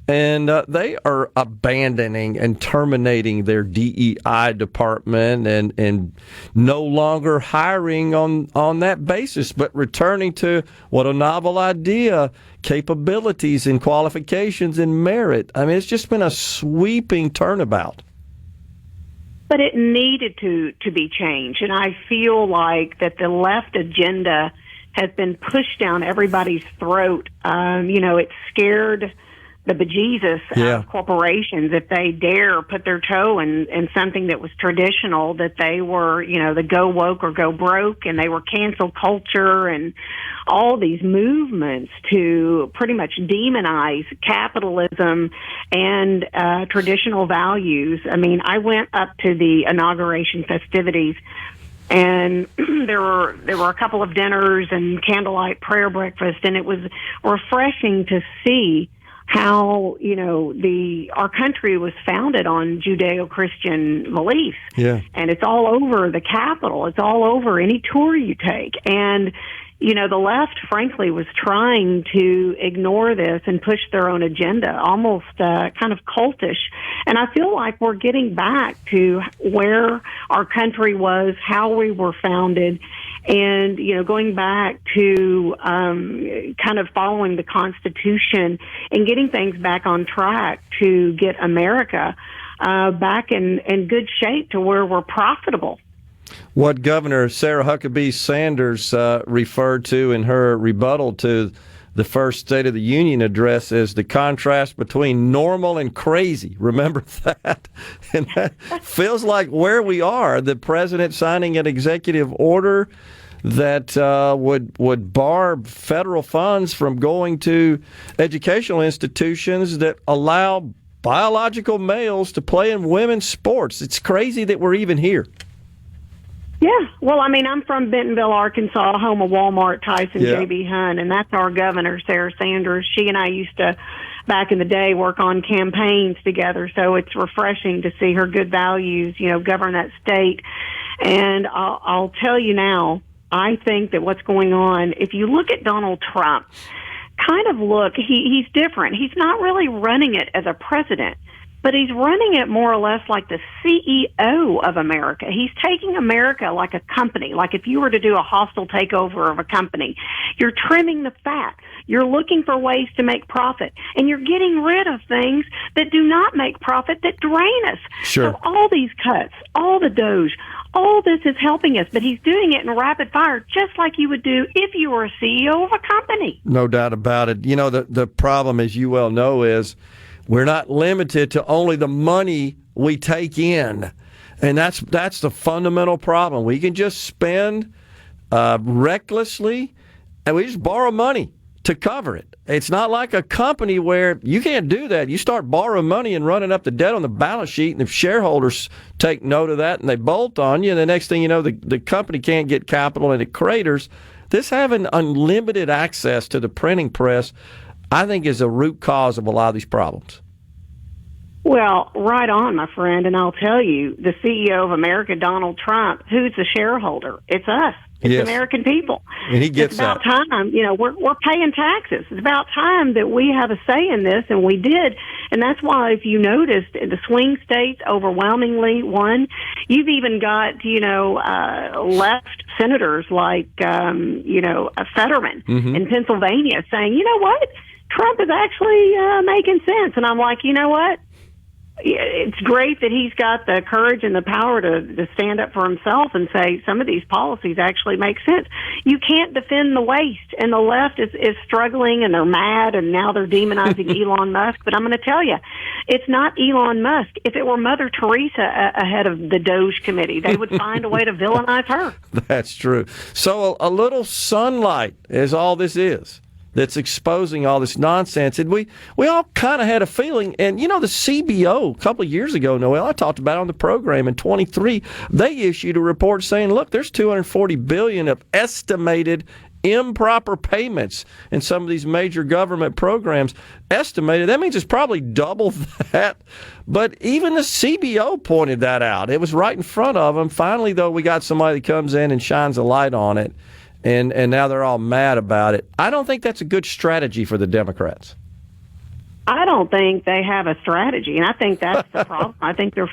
And they are abandoning and terminating their DEI department and no longer hiring on that basis, but returning to what a novel idea, capabilities and qualifications and merit. I mean, it's just been a sweeping turnabout. But it needed to be changed. And I feel like that the left agenda has been pushed down everybody's throat. It scared the bejesus out of corporations if they dare put their toe in something that was traditional, that they were, the go woke or go broke, and they were cancel culture and all these movements to pretty much demonize capitalism and traditional values. I mean, I went up to the inauguration festivities, and there were a couple of dinners and candlelight prayer breakfast, and it was refreshing to see how our country was founded on Judeo-Christian beliefs. Yeah. And it's all over the Capitol. It's all over any tour you take. And the left, frankly, was trying to ignore this and push their own agenda, almost kind of cultish. And I feel like we're getting back to where our country was, how we were founded, and, going back to kind of following the Constitution and getting things back on track to get America back in good shape to where we're profitable. What Governor Sarah Huckabee Sanders referred to in her rebuttal to the first State of the Union address is the contrast between normal and crazy. Remember that? And that feels like where we are. The president signing an executive order that would bar federal funds from going to educational institutions that allow biological males to play in women's sports. It's crazy that we're even here. Yeah, well, I mean, I'm from Bentonville, Arkansas, home of Walmart, Tyson, J.B. Hunt, and that's our governor, Sarah Sanders. She and I used to, back in the day, work on campaigns together, so it's refreshing to see her good values, govern that state. And I'll tell you now, I think that what's going on, if you look at Donald Trump, he's different. He's not really running it as a president, but he's running it more or less like the CEO of America. He's taking America like a company, like if you were to do a hostile takeover of a company. You're trimming the fat. You're looking for ways to make profit, and you're getting rid of things that do not make profit, that drain us. Sure. So all these cuts, all the Doge, all this is helping us, but he's doing it in rapid fire, just like you would do if you were a CEO of a company. No doubt about it. The problem, as you well know, is we're not limited to only the money we take in. And that's the fundamental problem. We can just spend recklessly, and we just borrow money to cover it. It's not like a company where you can't do that. You start borrowing money and running up the debt on the balance sheet, and if shareholders take note of that and they bolt on you, and the next thing you know, the company can't get capital and it craters. This having unlimited access to the printing press, I think, is a root cause of a lot of these problems. Well, right on, my friend. And I'll tell you, the CEO of America, Donald Trump, who's the shareholder? It's us. It's the American people. And he gets that. It's about time. We're paying taxes. It's about time that we have a say in this, and we did. And that's why, if you noticed, the swing states overwhelmingly won. You've even got, left senators like, Fetterman in Pennsylvania saying, you know what? Trump is actually making sense. And I'm like, you know what? It's great that he's got the courage and the power to stand up for himself and say some of these policies actually make sense. You can't defend the waste, and the left is struggling, and they're mad, and now they're demonizing Elon Musk. But I'm going to tell you, it's not Elon Musk. If it were Mother Teresa ahead of the Doge Committee, they would find a way to villainize her. That's true. So a little sunlight is all this is. That's exposing all this nonsense. And we all kind of had a feeling. And, the CBO, a couple of years ago, Noel, I talked about it on the program in 23, they issued a report saying, look, there's $240 billion of estimated improper payments in some of these major government programs. Estimated, that means it's probably double that. But even the CBO pointed that out. It was right in front of them. Finally, though, we got somebody that comes in and shines a light on it. And now they're all mad about it. I don't think that's a good strategy for the Democrats. I don't think they have a strategy, and I think that's the problem. I think they're,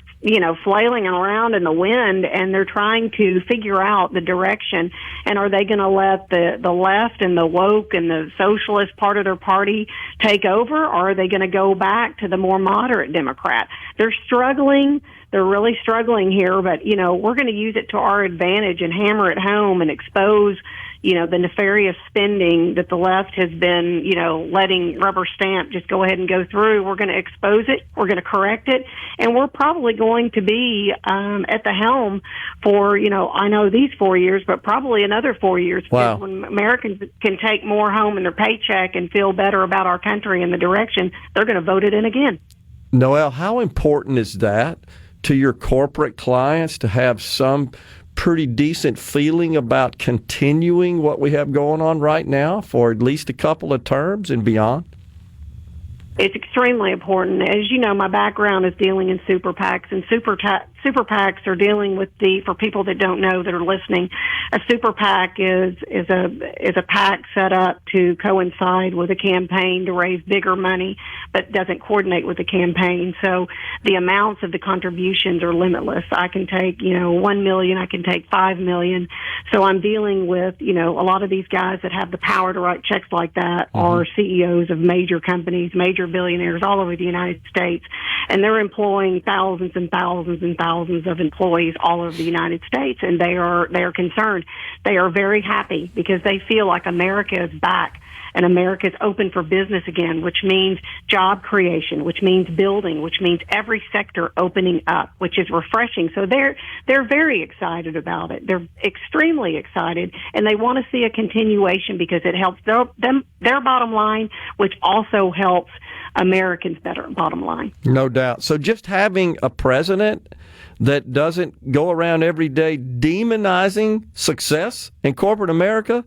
flailing around in the wind, and they're trying to figure out the direction. And are they going to let the left and the woke and the socialist part of their party take over, or are they going to go back to the more moderate Democrat? They're struggling. They're really struggling here, but, we're going to use it to our advantage and hammer it home and expose, the nefarious spending that the left has been, letting rubber stamp just go ahead and go through. We're going to expose it. We're going to correct it. And we're probably going to be at the helm for, I know these 4 years, but probably another 4 years. Wow. Because when Americans can take more home in their paycheck and feel better about our country and the direction, they're going to vote it in again. Noelle, how important is that to your corporate clients to have some pretty decent feeling about continuing what we have going on right now for at least a couple of terms and beyond? It's extremely important. As you know, my background is dealing in super PACs, and super PACs are dealing with for people that don't know that are listening, a super PAC is a PAC set up to coincide with a campaign to raise bigger money, but doesn't coordinate with the campaign. So the amounts of the contributions are limitless. I can take, $1 million, I can take $5 million. So I'm dealing with, a lot of these guys that have the power to write checks like that are CEOs of major companies, major billionaires all over the United States, and they're employing thousands and thousands and thousands of employees all over the United States, and they are concerned. They are very happy because they feel like America is back and America is open for business again, which means job creation, which means building, which means every sector opening up, which is refreshing. So they're very excited about it. They're extremely excited, and they want to see a continuation because it helps their bottom line, which also helps Americans' better bottom line. No doubt. So just having a president that doesn't go around every day demonizing success in corporate America,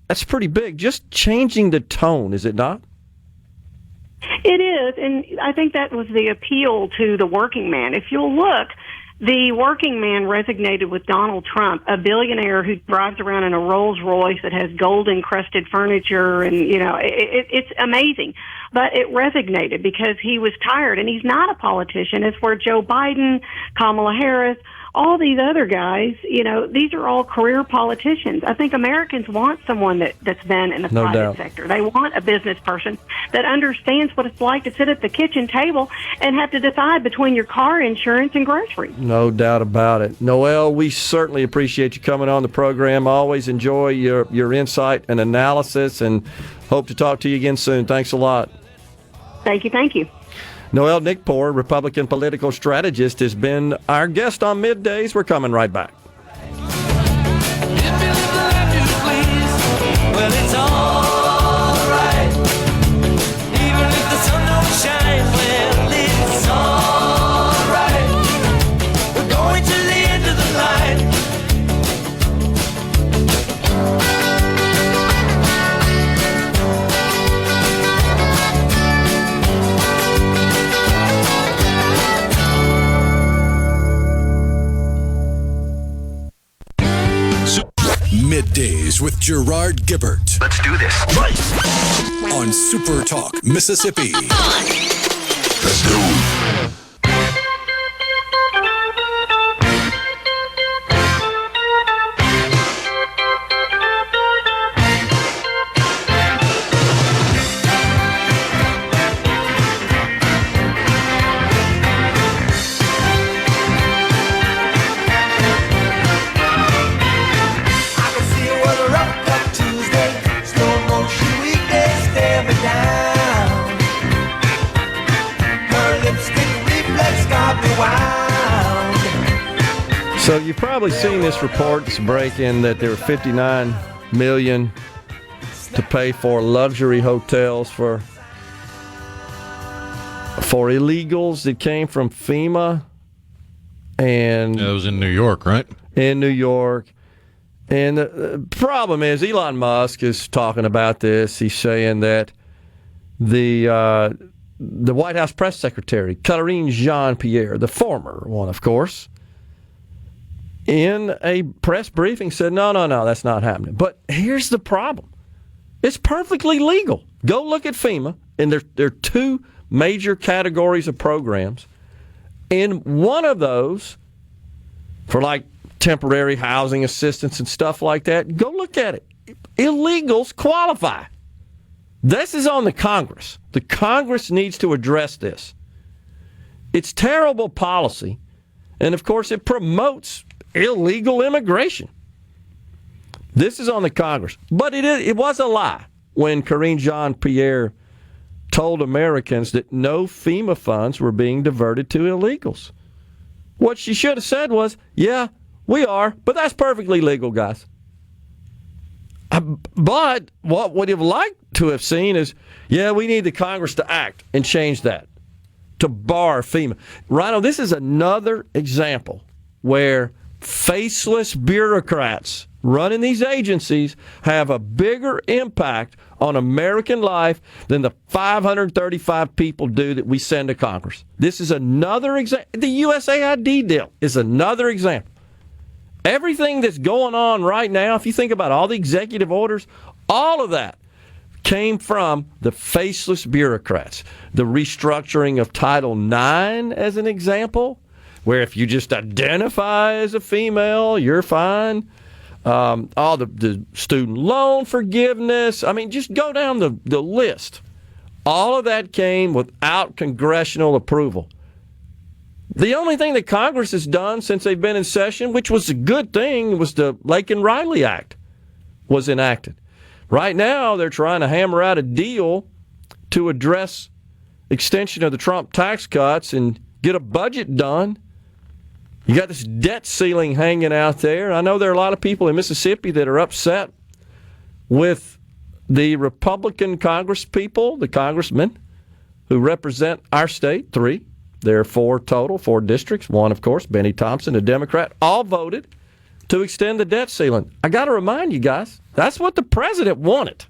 that's pretty big. Just changing the tone, is it not? It is, and I think that was the appeal to the working man. If you'll look, the working man resonated with Donald Trump, a billionaire who drives around in a Rolls Royce that has gold-encrusted furniture, and, it's amazing. But it resonated because he was tired, and he's not a politician. It's where Joe Biden, Kamala Harris, all these other guys, these are all career politicians. I think Americans want someone that's been in the private sector. They want a business person that understands what it's like to sit at the kitchen table and have to decide between your car insurance and groceries. No doubt about it. Noelle, we certainly appreciate you coming on the program. I always enjoy your insight and analysis, and hope to talk to you again soon. Thanks a lot. Thank you. Noelle Nickpour, Republican political strategist, has been our guest on Middays. We're coming right back. Well, it's all right. Even if the sun don't shine, well, it's all right. We're going to the end of the line. Middays with Gerard Gibert. Let's do this. On SuperTalk Mississippi. Let's go. So you've probably seen this report that's breaking that there were $59 million to pay for luxury hotels for illegals that came from FEMA. And it was in New York, right? In New York. And the problem is Elon Musk is talking about this. He's saying that the White House press secretary, Karine Jean-Pierre, the former one, of course, in a press briefing said, no, that's not happening. But here's the problem. It's perfectly legal. Go look at FEMA, and there are two major categories of programs. And one of those, for like temporary housing assistance and stuff like that, go look at it. Illegals qualify. This is on the Congress. The Congress needs to address this. It's terrible policy, and of course it promotes illegal immigration. This is on the Congress. But it was a lie when Karine Jean-Pierre told Americans that no FEMA funds were being diverted to illegals. What she should have said was, yeah, we are, but that's perfectly legal, guys. But what would have liked to have seen is, yeah, we need the Congress to act and change that, to bar FEMA. Rhino, this is another example where faceless bureaucrats running these agencies have a bigger impact on American life than the 535 people do that we send to Congress. This is another example. The USAID deal is another example. Everything that's going on right now, if you think about all the executive orders, all of that came from the faceless bureaucrats. The restructuring of Title IX, as an example, where if you just identify as a female, you're fine. All the student loan forgiveness. I mean, just go down the list. All of that came without congressional approval. The only thing that Congress has done since they've been in session, which was a good thing, was the Lake and Riley Act was enacted. Right now, they're trying to hammer out a deal to address extension of the Trump tax cuts and get a budget done. You got this debt ceiling hanging out there. I know there are a lot of people in Mississippi that are upset with the Republican congresspeople, the congressmen who represent our state, 3. There are 4 total, 4 districts. 1, of course, Benny Thompson, a Democrat, all voted to extend the debt ceiling. I got to remind you guys, that's what the president wanted.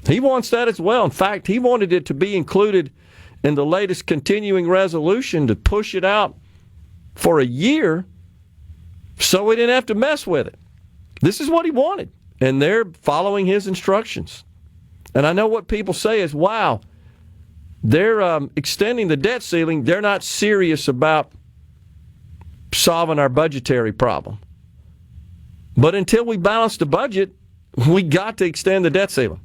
He wants that as well. In fact, he wanted it to be included in the latest continuing resolution to push it out for a year so we didn't have to mess with it. This is what he wanted, and they're following his instructions. And I know what people say is, wow, they're extending the debt ceiling. They're not serious about solving our budgetary problem. But until we balance the budget, we got to extend the debt ceiling.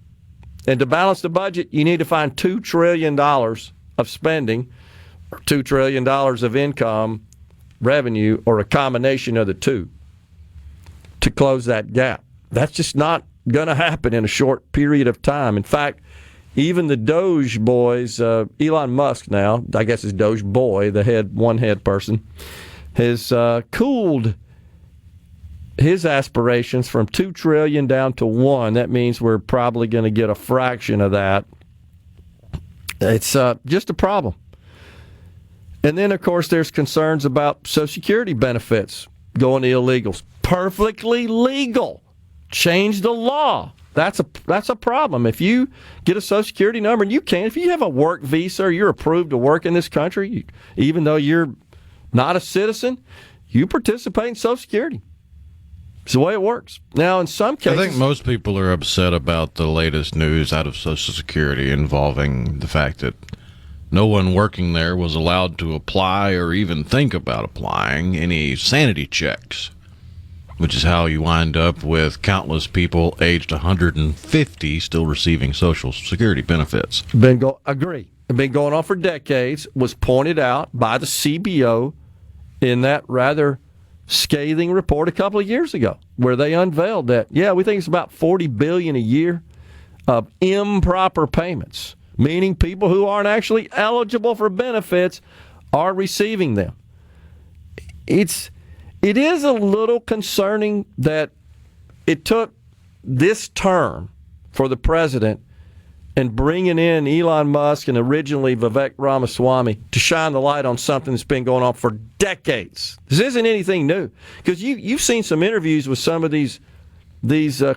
And to balance the budget, you need to find $2 trillion of spending, or $2 trillion of income, revenue, or a combination of the two to close that gap. That's just not going to happen in a short period of time. In fact, even the Doge boys, Elon Musk now, I guess it's Doge boy, the one head person, has cooled his aspirations from $2 trillion down to $1 trillion. That means we're probably going to get a fraction of that. It's just a problem. And then, of course, there's concerns about Social Security benefits going to illegals. Perfectly legal. Change the law. That's a problem. If you get a Social Security number, and you can, if you have a work visa or you're approved to work in this country, even though you're not a citizen, you participate in Social Security. It's the way it works. Now, in some cases, I think most people are upset about the latest news out of Social Security involving the fact that no one working there was allowed to apply or even think about applying any sanity checks, which is how you wind up with countless people aged 150 still receiving Social Security benefits. Agree. It's been going on for decades, was pointed out by the CBO in that rather scathing report a couple of years ago, where they unveiled that, we think it's about $40 billion a year of improper payments, meaning people who aren't actually eligible for benefits are receiving them. It is a little concerning that it took this term for the president and bringing in Elon Musk and originally Vivek Ramaswamy to shine the light on something that's been going on for decades. This isn't anything new, because you've seen some interviews with some of these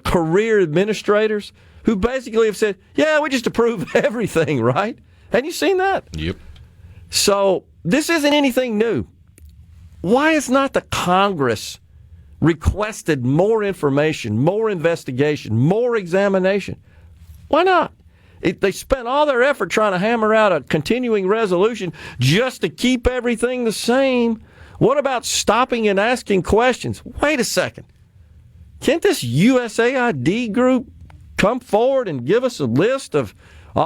career administrators who basically have said, we just approve everything, right? Have you seen that? Yep. So this isn't anything new. Why is not the Congress requested more information, more investigation, more examination? Why not? They spent all their effort trying to hammer out a continuing resolution just to keep everything the same. What about stopping and asking questions? Wait a second. Can't this USAID group come forward and give us a list of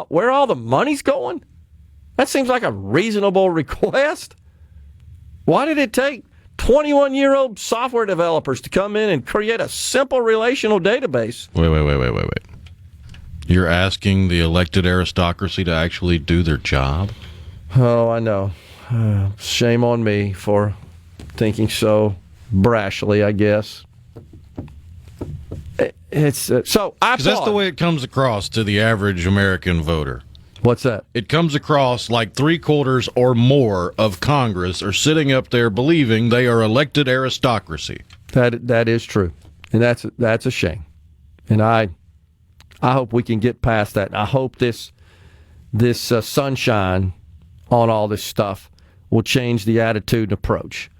where all the money's going? That seems like a reasonable request. Why did it take 21-year-old software developers to come in and create a simple relational database. Wait. You're asking the elected aristocracy to actually do their job? Oh, I know. Shame on me for thinking so brashly, I guess. It's so I applaud. That's the way it comes across to the average American voter. What's that? It comes across like 3/4 or more of Congress are sitting up there believing they are elected aristocracy. That is true, and that's a shame. And I hope we can get past that. And I hope this sunshine on all this stuff will change the attitude and approach.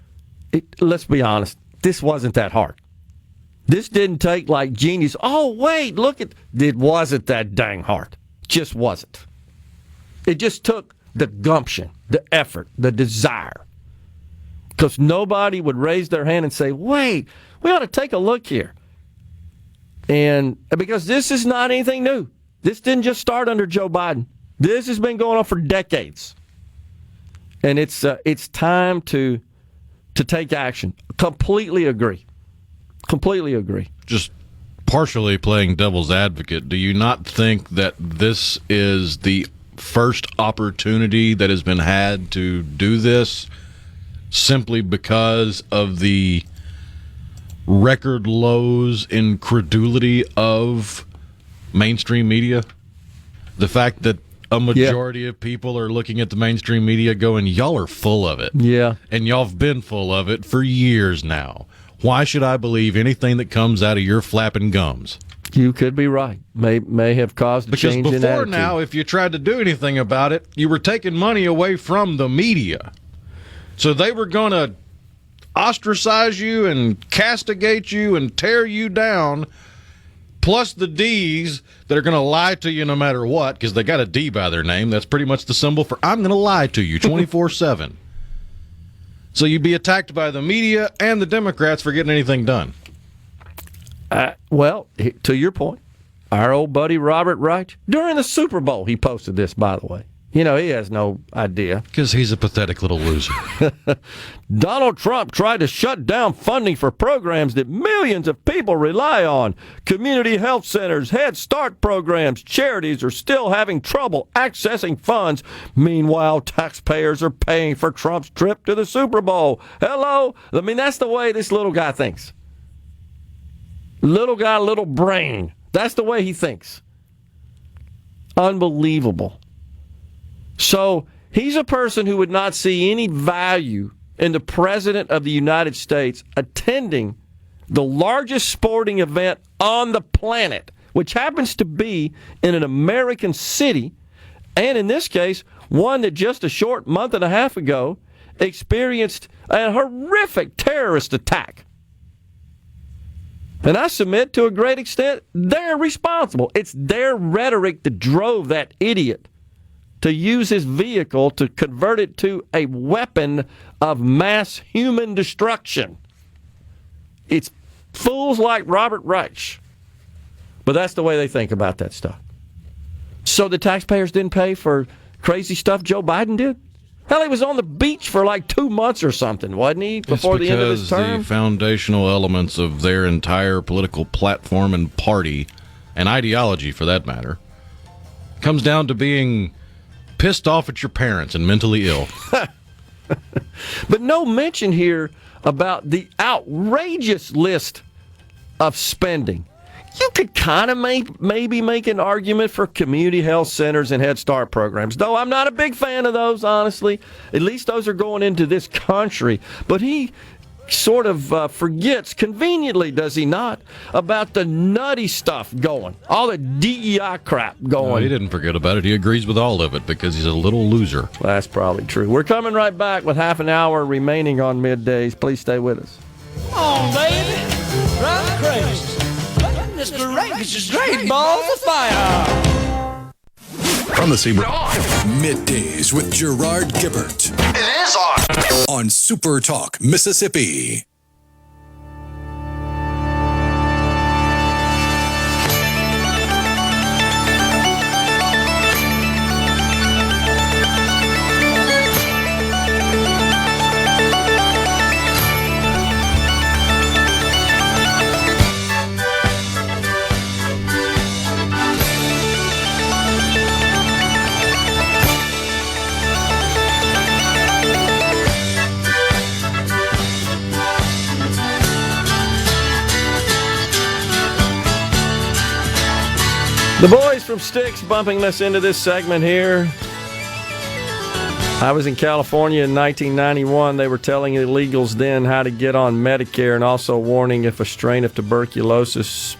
Let's be honest. This wasn't that hard. This didn't take like genius. Oh, wait, look at it. Wasn't that dang hard. Just wasn't. It just took the gumption, the effort, the desire. Because nobody would raise their hand and say, wait, we ought to take a look here. And because this is not anything new. This didn't just start under Joe Biden. This has been going on for decades. And it's time to take action. Completely agree. Just partially playing devil's advocate, do you not think that this is the first opportunity that has been had to do this simply because of the record lows in credulity of mainstream media? The fact that a majority of people are looking at the mainstream media going, y'all are full of it. Yeah. And y'all have been full of it for years now. Why should I believe anything that comes out of your flapping gums? You could be right. May have caused a change in attitude. Because before now, if you tried to do anything about it, you were taking money away from the media. So they were going to ostracize you and castigate you and tear you down, plus the D's that are going to lie to you no matter what, because they got a D by their name. That's pretty much the symbol for I'm going to lie to you 24/7. So you'd be attacked by the media and the Democrats for getting anything done. Well, to your point, our old buddy Robert Reich, during the Super Bowl, he posted this, by the way. You know, he has no idea. Because he's a pathetic little loser. Donald Trump tried to shut down funding for programs that millions of people rely on. Community health centers, Head Start programs, charities are still having trouble accessing funds. Meanwhile, taxpayers are paying for Trump's trip to the Super Bowl. Hello? I mean, that's the way this little guy thinks. Little guy, little brain. That's the way he thinks. Unbelievable. So he's a person who would not see any value in the President of the United States attending the largest sporting event on the planet, which happens to be in an American city, and in this case, one that just a short month and a half ago experienced a horrific terrorist attack. And I submit, to a great extent, they're responsible. It's their rhetoric that drove that idiot to use his vehicle to convert it to a weapon of mass human destruction. It's fools like Robert Reich. But that's the way they think about that stuff. So the taxpayers didn't pay for crazy stuff Joe Biden did? Hell, he was on the beach for like 2 months or something, wasn't he, before the end of his term? It's because the foundational elements of their entire political platform and party, and ideology for that matter, comes down to being pissed off at your parents and mentally ill. But no mention here about the outrageous list of spending. You could kind of maybe make an argument for community health centers and Head Start programs, though I'm not a big fan of those, honestly. At least those are going into this country. But he sort of forgets, conveniently, does he not, about the nutty stuff going, all the DEI crap going. No, he didn't forget about it. He agrees with all of it because he's a little loser. Well, that's probably true. We're coming right back with half an hour remaining on Middays. Please stay with us. On, baby. Drive me crazy. It's great. It's great. Balls of fire. From the SuperTalk Middays with Gerard Gibert. It is on SuperTalk Mississippi. from Styx bumping us into this segment here. I was in California in 1991. They were telling illegals then how to get on Medicare and also warning if a strain of tuberculosis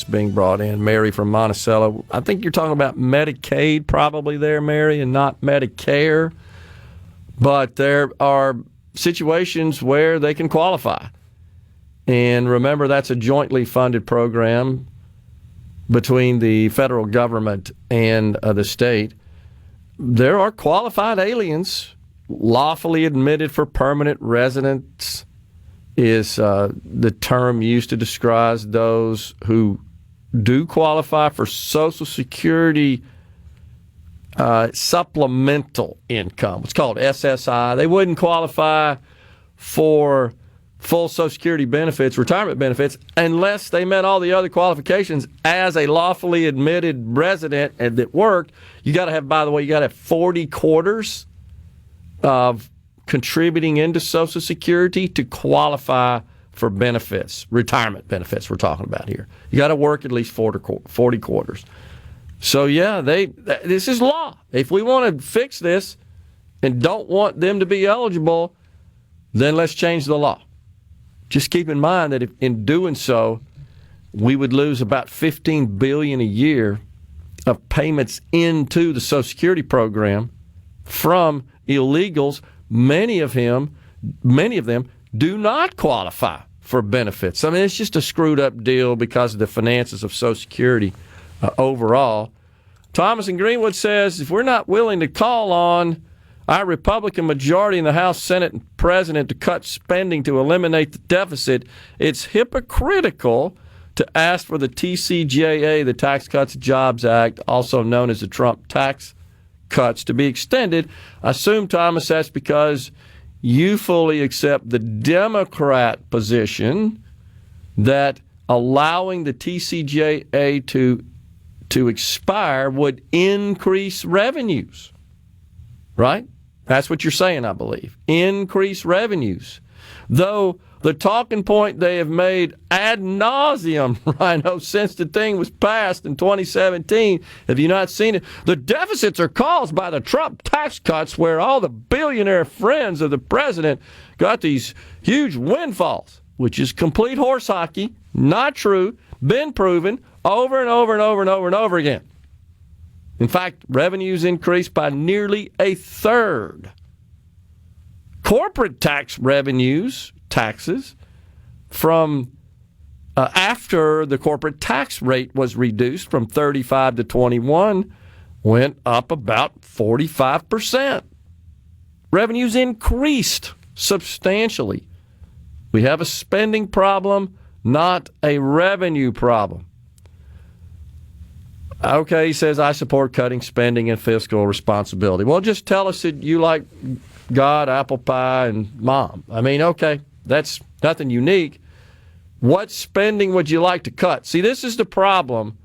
being brought in. Mary from Monticello. I think you're talking about Medicaid probably there, Mary, and not Medicare. But there are situations where they can qualify. And remember, that's a jointly funded program between the federal government and the state. There are qualified aliens lawfully admitted for permanent residence is the term used to describe those who do qualify for Social Security supplemental income. It's called SSI. They wouldn't qualify for full Social Security benefits, retirement benefits, unless they met all the other qualifications as a lawfully admitted resident and that worked. You got to have, by the way, you got to have 40 quarters of contributing into Social Security to qualify for benefits, retirement benefits we're talking about here. You got to work at least 40 quarters. So, yeah, this is law. If we want to fix this and don't want them to be eligible, then let's change the law. Just keep in mind that if, in doing so, we would lose about $15 billion a year of payments into the Social Security program from illegals. Many of them do not qualify for benefits. I mean, it's just a screwed up deal because of the finances of Social Security overall. Thomas in Greenwood says, if we're not willing to call on our Republican majority in the House, Senate, and President to cut spending to eliminate the deficit, it's hypocritical to ask for the TCJA, the Tax Cuts and Jobs Act, also known as the Trump tax cuts, to be extended. I assume, Thomas, that's because you fully accept the Democrat position that allowing the TCJA to expire would increase revenues, right? That's what you're saying, I believe. Increase revenues. Though the talking point they have made ad nauseum, Rhino, since the thing was passed in 2017, have you not seen it? The deficits are caused by the Trump tax cuts, where all the billionaire friends of the president got these huge windfalls, which is complete horse hockey, not true, been proven over and over and over and over and over again. In fact, revenues increased by nearly a third. Corporate tax revenues, taxes, from after the corporate tax rate was reduced from 35 to 21, went up about 45%. Revenues increased substantially. We have a spending problem, not a revenue problem. Okay, he says, I support cutting spending and fiscal responsibility. Well, just tell us that you like God, apple pie, and mom. I mean, okay, that's nothing unique. What spending would you like to cut? See, this is the problem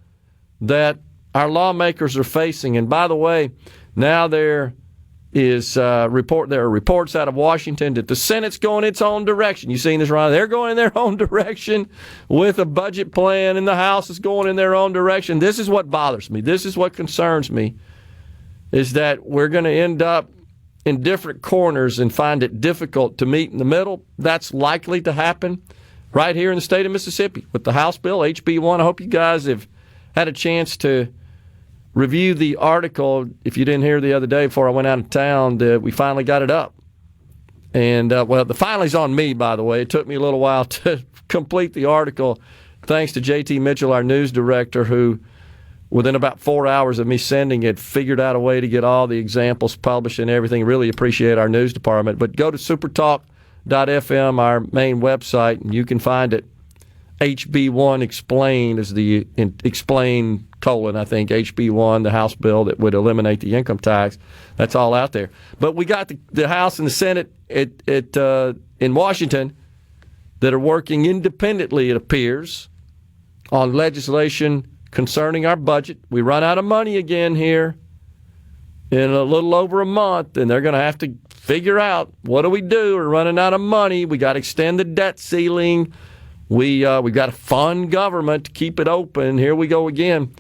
that our lawmakers are facing. And by the way, now there are reports out of Washington that the Senate's going its own direction. You've seen this, Ron. They're going in their own direction with a budget plan, and the House is going in their own direction. This is what bothers me. This is what concerns me, is that we're going to end up in different corners and find it difficult to meet in the middle. That's likely to happen right here in the state of Mississippi with the House bill, HB 1. I hope you guys have had a chance to review the article. If you didn't hear the other day before I went out of town, we finally got it up. And, the finally's on me, by the way. It took me a little while to complete the article, thanks to J.T. Mitchell, our news director, who, within about 4 hours of me sending it, figured out a way to get all the examples published and everything. Really appreciate our news department. But go to supertalk.fm, our main website, and you can find it. HB1 Explained is the explain colon, I think, HB1, the House bill that would eliminate the income tax. That's all out there. But we got the House and the Senate in Washington that are working independently, it appears, on legislation concerning our budget. We run out of money again here in a little over a month, and they're going to have to figure out, what do we do? We're running out of money. We got to extend the debt ceiling. we've got to fund government to keep it open. Here we go again.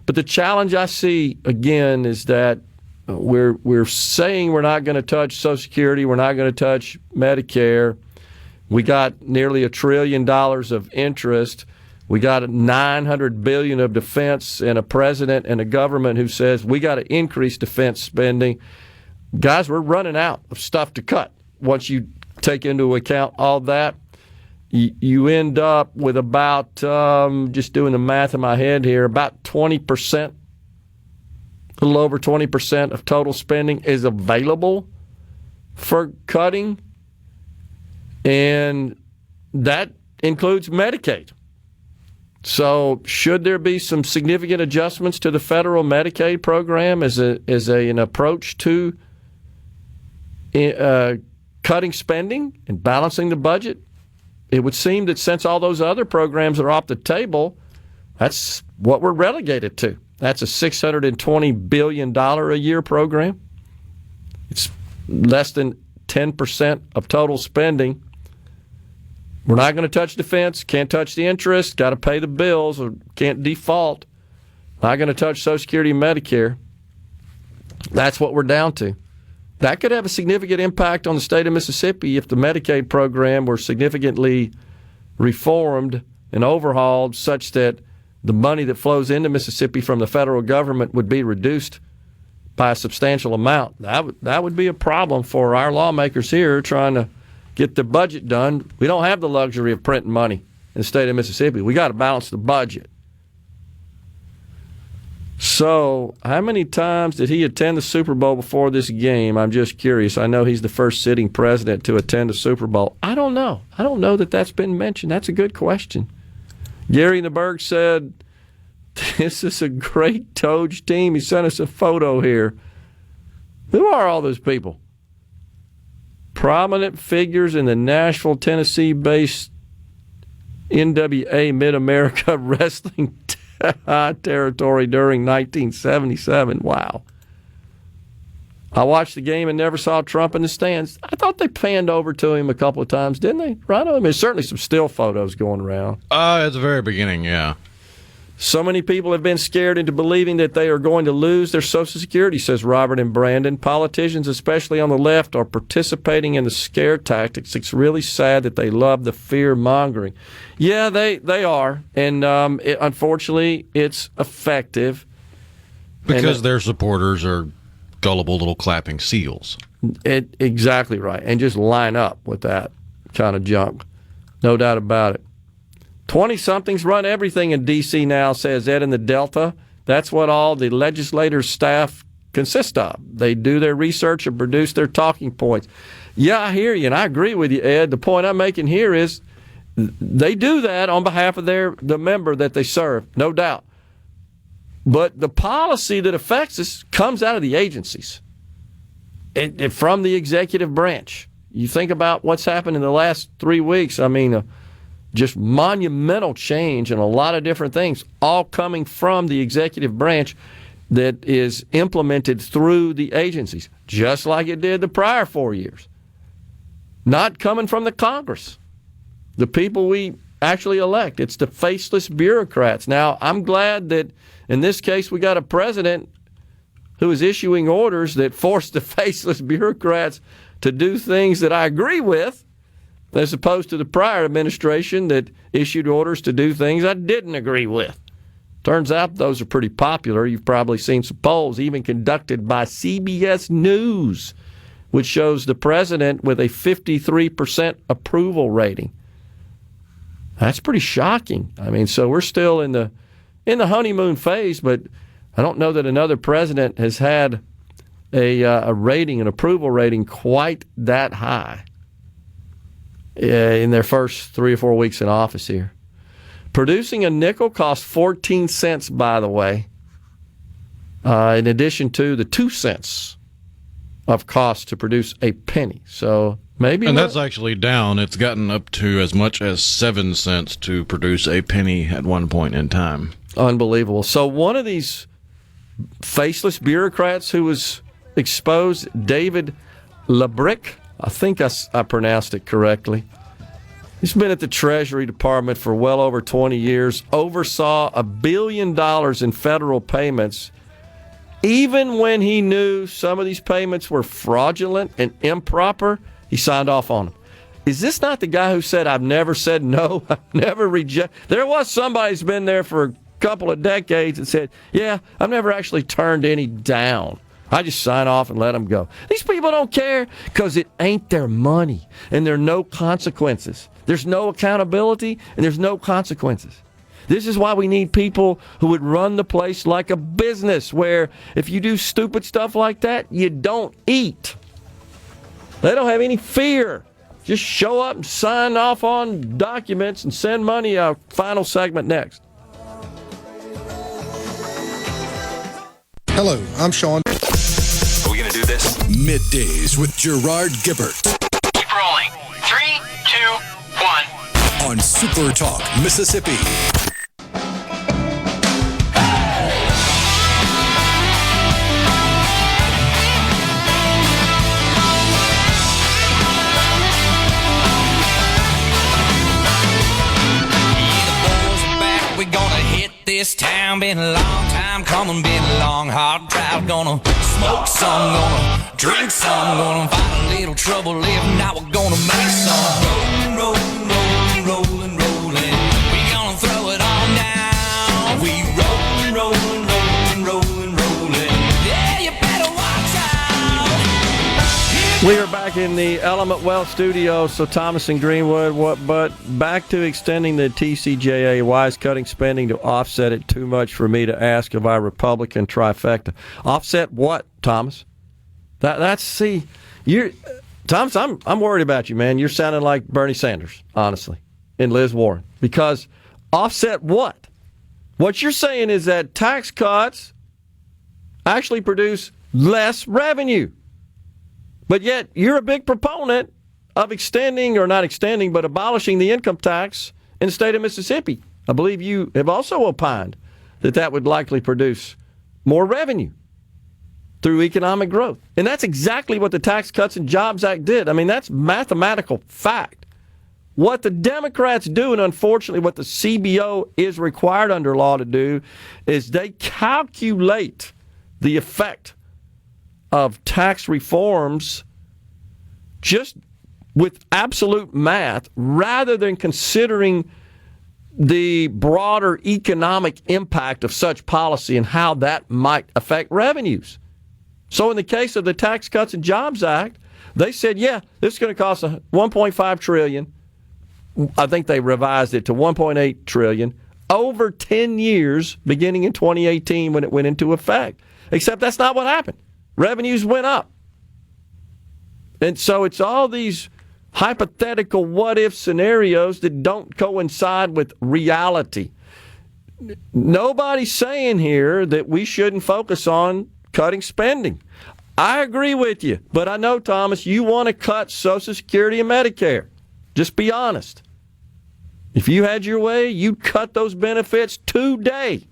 But the challenge I see, again, is that we're saying we're not going to touch Social Security, we're not going to touch Medicare. We got nearly $1 trillion of interest. We got $900 billion of defense, and a president and a government who says we got to increase defense spending. Guys, we're running out of stuff to cut. Once you take into account all that, you end up with about, just doing the math in my head here, about 20%, a little over 20% of total spending is available for cutting, and that includes Medicaid. So should there be some significant adjustments to the federal Medicaid program as an approach to cutting spending and balancing the budget? It would seem that since all those other programs are off the table, that's what we're relegated to. That's a $620 billion a year program. It's less than 10% of total spending. We're not going to touch defense, can't touch the interest, got to pay the bills, or can't default. Not going to touch Social Security and Medicare. That's what we're down to. That could have a significant impact on the state of Mississippi if the Medicaid program were significantly reformed and overhauled such that the money that flows into Mississippi from the federal government would be reduced by a substantial amount. That would be a problem for our lawmakers here trying to get the budget done. We don't have the luxury of printing money in the state of Mississippi. We got to balance the budget. So, how many times did he attend the Super Bowl before this game? I'm just curious. I know he's the first sitting president to attend a Super Bowl. I don't know. I don't know that that's been mentioned. That's a good question. Gary in the Berg said, this is a great Doge team. He sent us a photo here. Who are all those people? Prominent figures in the Nashville, Tennessee-based NWA Mid-America Wrestling territory during 1977. Wow. I watched the game and never saw Trump in the stands. I thought they panned over to him a couple of times, didn't they? Right? I mean, there's certainly some still photos going around. At the very beginning, yeah. So many people have been scared into believing that they are going to lose their Social Security, says Robert and Brandon. Politicians, especially on the left, are participating in the scare tactics. It's really sad that they love the fear-mongering. Yeah, they are. And unfortunately, it's effective. Because their supporters are gullible little clapping seals. Exactly right. And just line up with that kind of junk. No doubt about it. 20-somethings run everything in D.C. now, says Ed in the Delta. That's what all the legislators' staff consist of. They do their research and produce their talking points. Yeah, I hear you, and I agree with you, Ed. The point I'm making here is they do that on behalf of the member that they serve, no doubt. But the policy that affects us comes out of the agencies, from the executive branch. You think about what's happened in the last 3 weeks. I mean, just monumental change in a lot of different things, all coming from the executive branch that is implemented through the agencies, just like it did the prior 4 years. Not coming from the Congress, the people we actually elect. It's the faceless bureaucrats. Now, I'm glad that in this case we got a president who is issuing orders that force the faceless bureaucrats to do things that I agree with, as opposed to the prior administration that issued orders to do things I didn't agree with. Turns out those are pretty popular. You've probably seen some polls, even conducted by CBS News, which shows the president with a 53% approval rating. That's pretty shocking. I mean, so we're still in the honeymoon phase, but I don't know that another president has had a rating, an approval rating quite that high in their first 3 or 4 weeks in office here. Producing a nickel costs 14 cents, by the way, in addition to the 2 cents of cost to produce a penny. So maybe, and that's actually down. It's gotten up to as much as 7 cents to produce a penny at one point in time. Unbelievable. So one of these faceless bureaucrats who was exposed, David Labrick, I think I pronounced it correctly. He's been at the Treasury Department for well over 20 years, oversaw $1 billion in federal payments, even when he knew some of these payments were fraudulent and improper. He signed off on them. Is this not the guy who said, I've never said no, I've never rejected? There was somebody who's been there for a couple of decades and said, yeah, I've never actually turned any down. I just sign off and let them go. These people don't care because it ain't their money, and there are no consequences. There's no accountability, and there's no consequences. This is why we need people who would run the place like a business, where if you do stupid stuff like that, you don't eat. They don't have any fear. Just show up and sign off on documents and send money. Our final segment next. Hello, I'm Sean. Are we going to do this? Middays with Gerard Gibert. Keep rolling. 3, 2, 1. On SuperTalk Mississippi. We're gonna hit this town, been a long time coming, been a long hard drive. Gonna smoke some, gonna drink some, gonna find a little trouble living. Now we're gonna make some rolling, rolling, rolling, rolling. We gonna throw it on down. We rolling, rolling, rolling, rolling, rolling. Yeah, you better watch out. We are back in the Element Wealth studio, so Thomas and Greenwood, but back to extending the TCJA. Why is cutting spending to offset it too much for me to ask of our Republican trifecta? Offset what, Thomas? Thomas, I'm worried about you, man. You're sounding like Bernie Sanders, honestly, and Liz Warren. Because offset what? What you're saying is that tax cuts actually produce less revenue. But yet, you're a big proponent of extending, or not extending, but abolishing the income tax in the state of Mississippi. I believe you have also opined that that would likely produce more revenue through economic growth. And that's exactly what the Tax Cuts and Jobs Act did. I mean, that's mathematical fact. What the Democrats do, and unfortunately what the CBO is required under law to do, is they calculate the effect of tax reforms just with absolute math, rather than considering the broader economic impact of such policy and how that might affect revenues. So in the case of the Tax Cuts and Jobs Act, they said, yeah, this is going to cost $1.5 trillion. I think they revised it to $1.8 trillion over 10 years, beginning in 2018 when it went into effect. Except that's not what happened. Revenues went up. And so it's all these hypothetical what-if scenarios that don't coincide with reality. Nobody's saying here that we shouldn't focus on cutting spending. I agree with you, but I know, Thomas, you want to cut Social Security and Medicare. Just be honest. If you had your way, you'd cut those benefits today.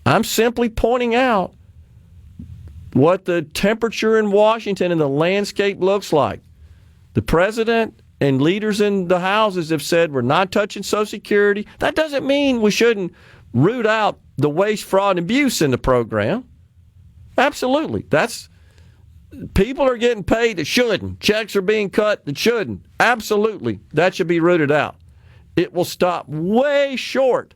I'm simply pointing out what the temperature in Washington and the landscape looks like. The president and leaders in the houses have said we're not touching Social Security. That doesn't mean we shouldn't root out the waste, fraud, and abuse in the program. Absolutely. People are getting paid that shouldn't. Checks are being cut that shouldn't. Absolutely. That should be rooted out. It will stop way short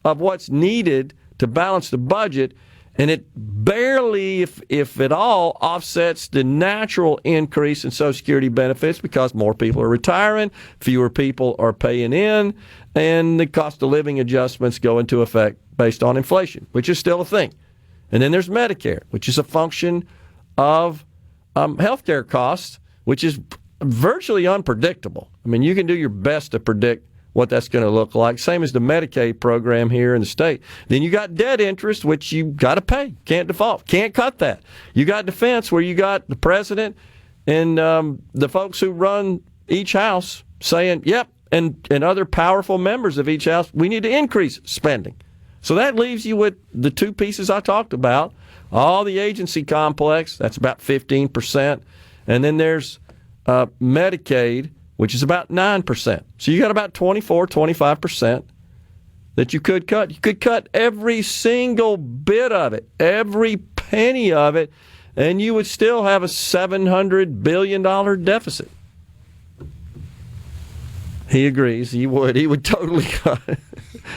of what's needed to balance the budget, and it barely, if at all, offsets the natural increase in Social Security benefits because more people are retiring, fewer people are paying in, and the cost of living adjustments go into effect based on inflation, which is still a thing. And then there's Medicare, which is a function of health care costs, which is virtually unpredictable. I mean, you can do your best to predict what that's going to look like. Same as the Medicaid program here in the state. Then you got debt interest, which you got to pay. Can't default. Can't cut that. You got defense, where you got the president and the folks who run each house saying, yep, and other powerful members of each house, we need to increase spending. So that leaves you with the two pieces I talked about. All the agency complex, that's about 15%. And then there's Medicaid, which is about 9%. So you got about 24, 25% that you could cut. You could cut every single bit of it, every penny of it, and you would still have a $700 billion deficit. He agrees. He would totally cut it.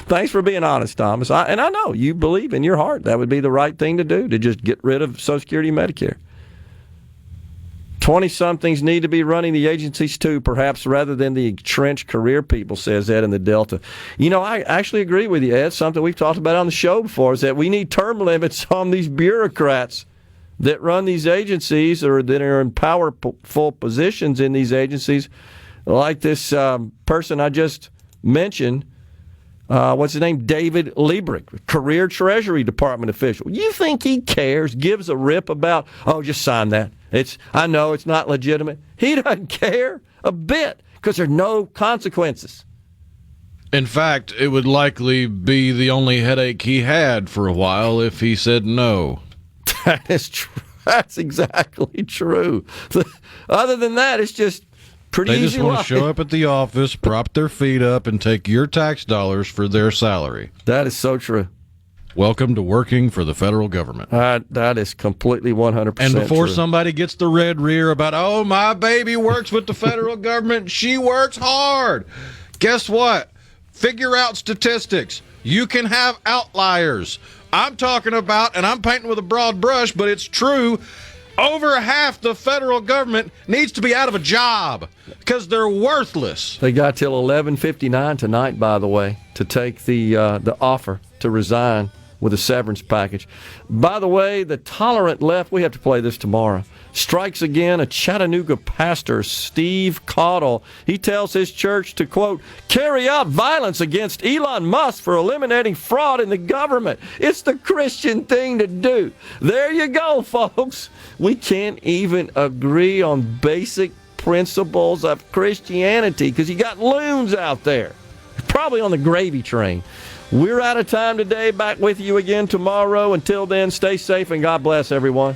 Thanks for being honest, Thomas. And I know you believe in your heart that would be the right thing to do, to just get rid of Social Security and Medicare. 20-somethings need to be running the agencies too, perhaps, rather than the entrenched career people, says Ed in the Delta. You know, I actually agree with you, Ed. Something we've talked about on the show before is that we need term limits on these bureaucrats that run these agencies or that are in powerful positions in these agencies, like this person I just mentioned. What's his name? David Liebrick, career Treasury Department official. You think he cares, gives a rip about, just sign that. I know it's not legitimate. He doesn't care a bit because there are no consequences. In fact, it would likely be the only headache he had for a while if he said no. That is true. That's exactly true. Other than that, it's just pretty easy. They just want to show up at the office, prop their feet up, and take your tax dollars for their salary. That is so true. Welcome to working for the federal government. That is completely 100% And before true. somebody gets the red rear about, oh, my baby works with the federal government, she works hard. Guess what? Figure out statistics. You can have outliers. I'm talking about, and I'm painting with a broad brush, but it's true, over half the federal government needs to be out of a job because they're worthless. They got till 11:59 tonight, by the way, to take the offer to resign with a severance package. By the way, the tolerant left, we have to play this tomorrow, strikes again. A Chattanooga pastor, Steve Caudle, he tells his church to, quote, carry out violence against Elon Musk for eliminating fraud in the government. It's the Christian thing to do. There you go, folks. We can't even agree on basic principles of Christianity because you got loons out there, probably on the gravy train. We're out of time today. Back with you again tomorrow. Until then, stay safe and God bless everyone.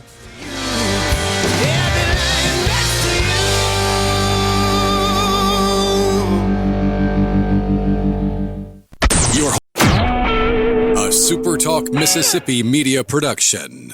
A SuperTalk Mississippi Media production.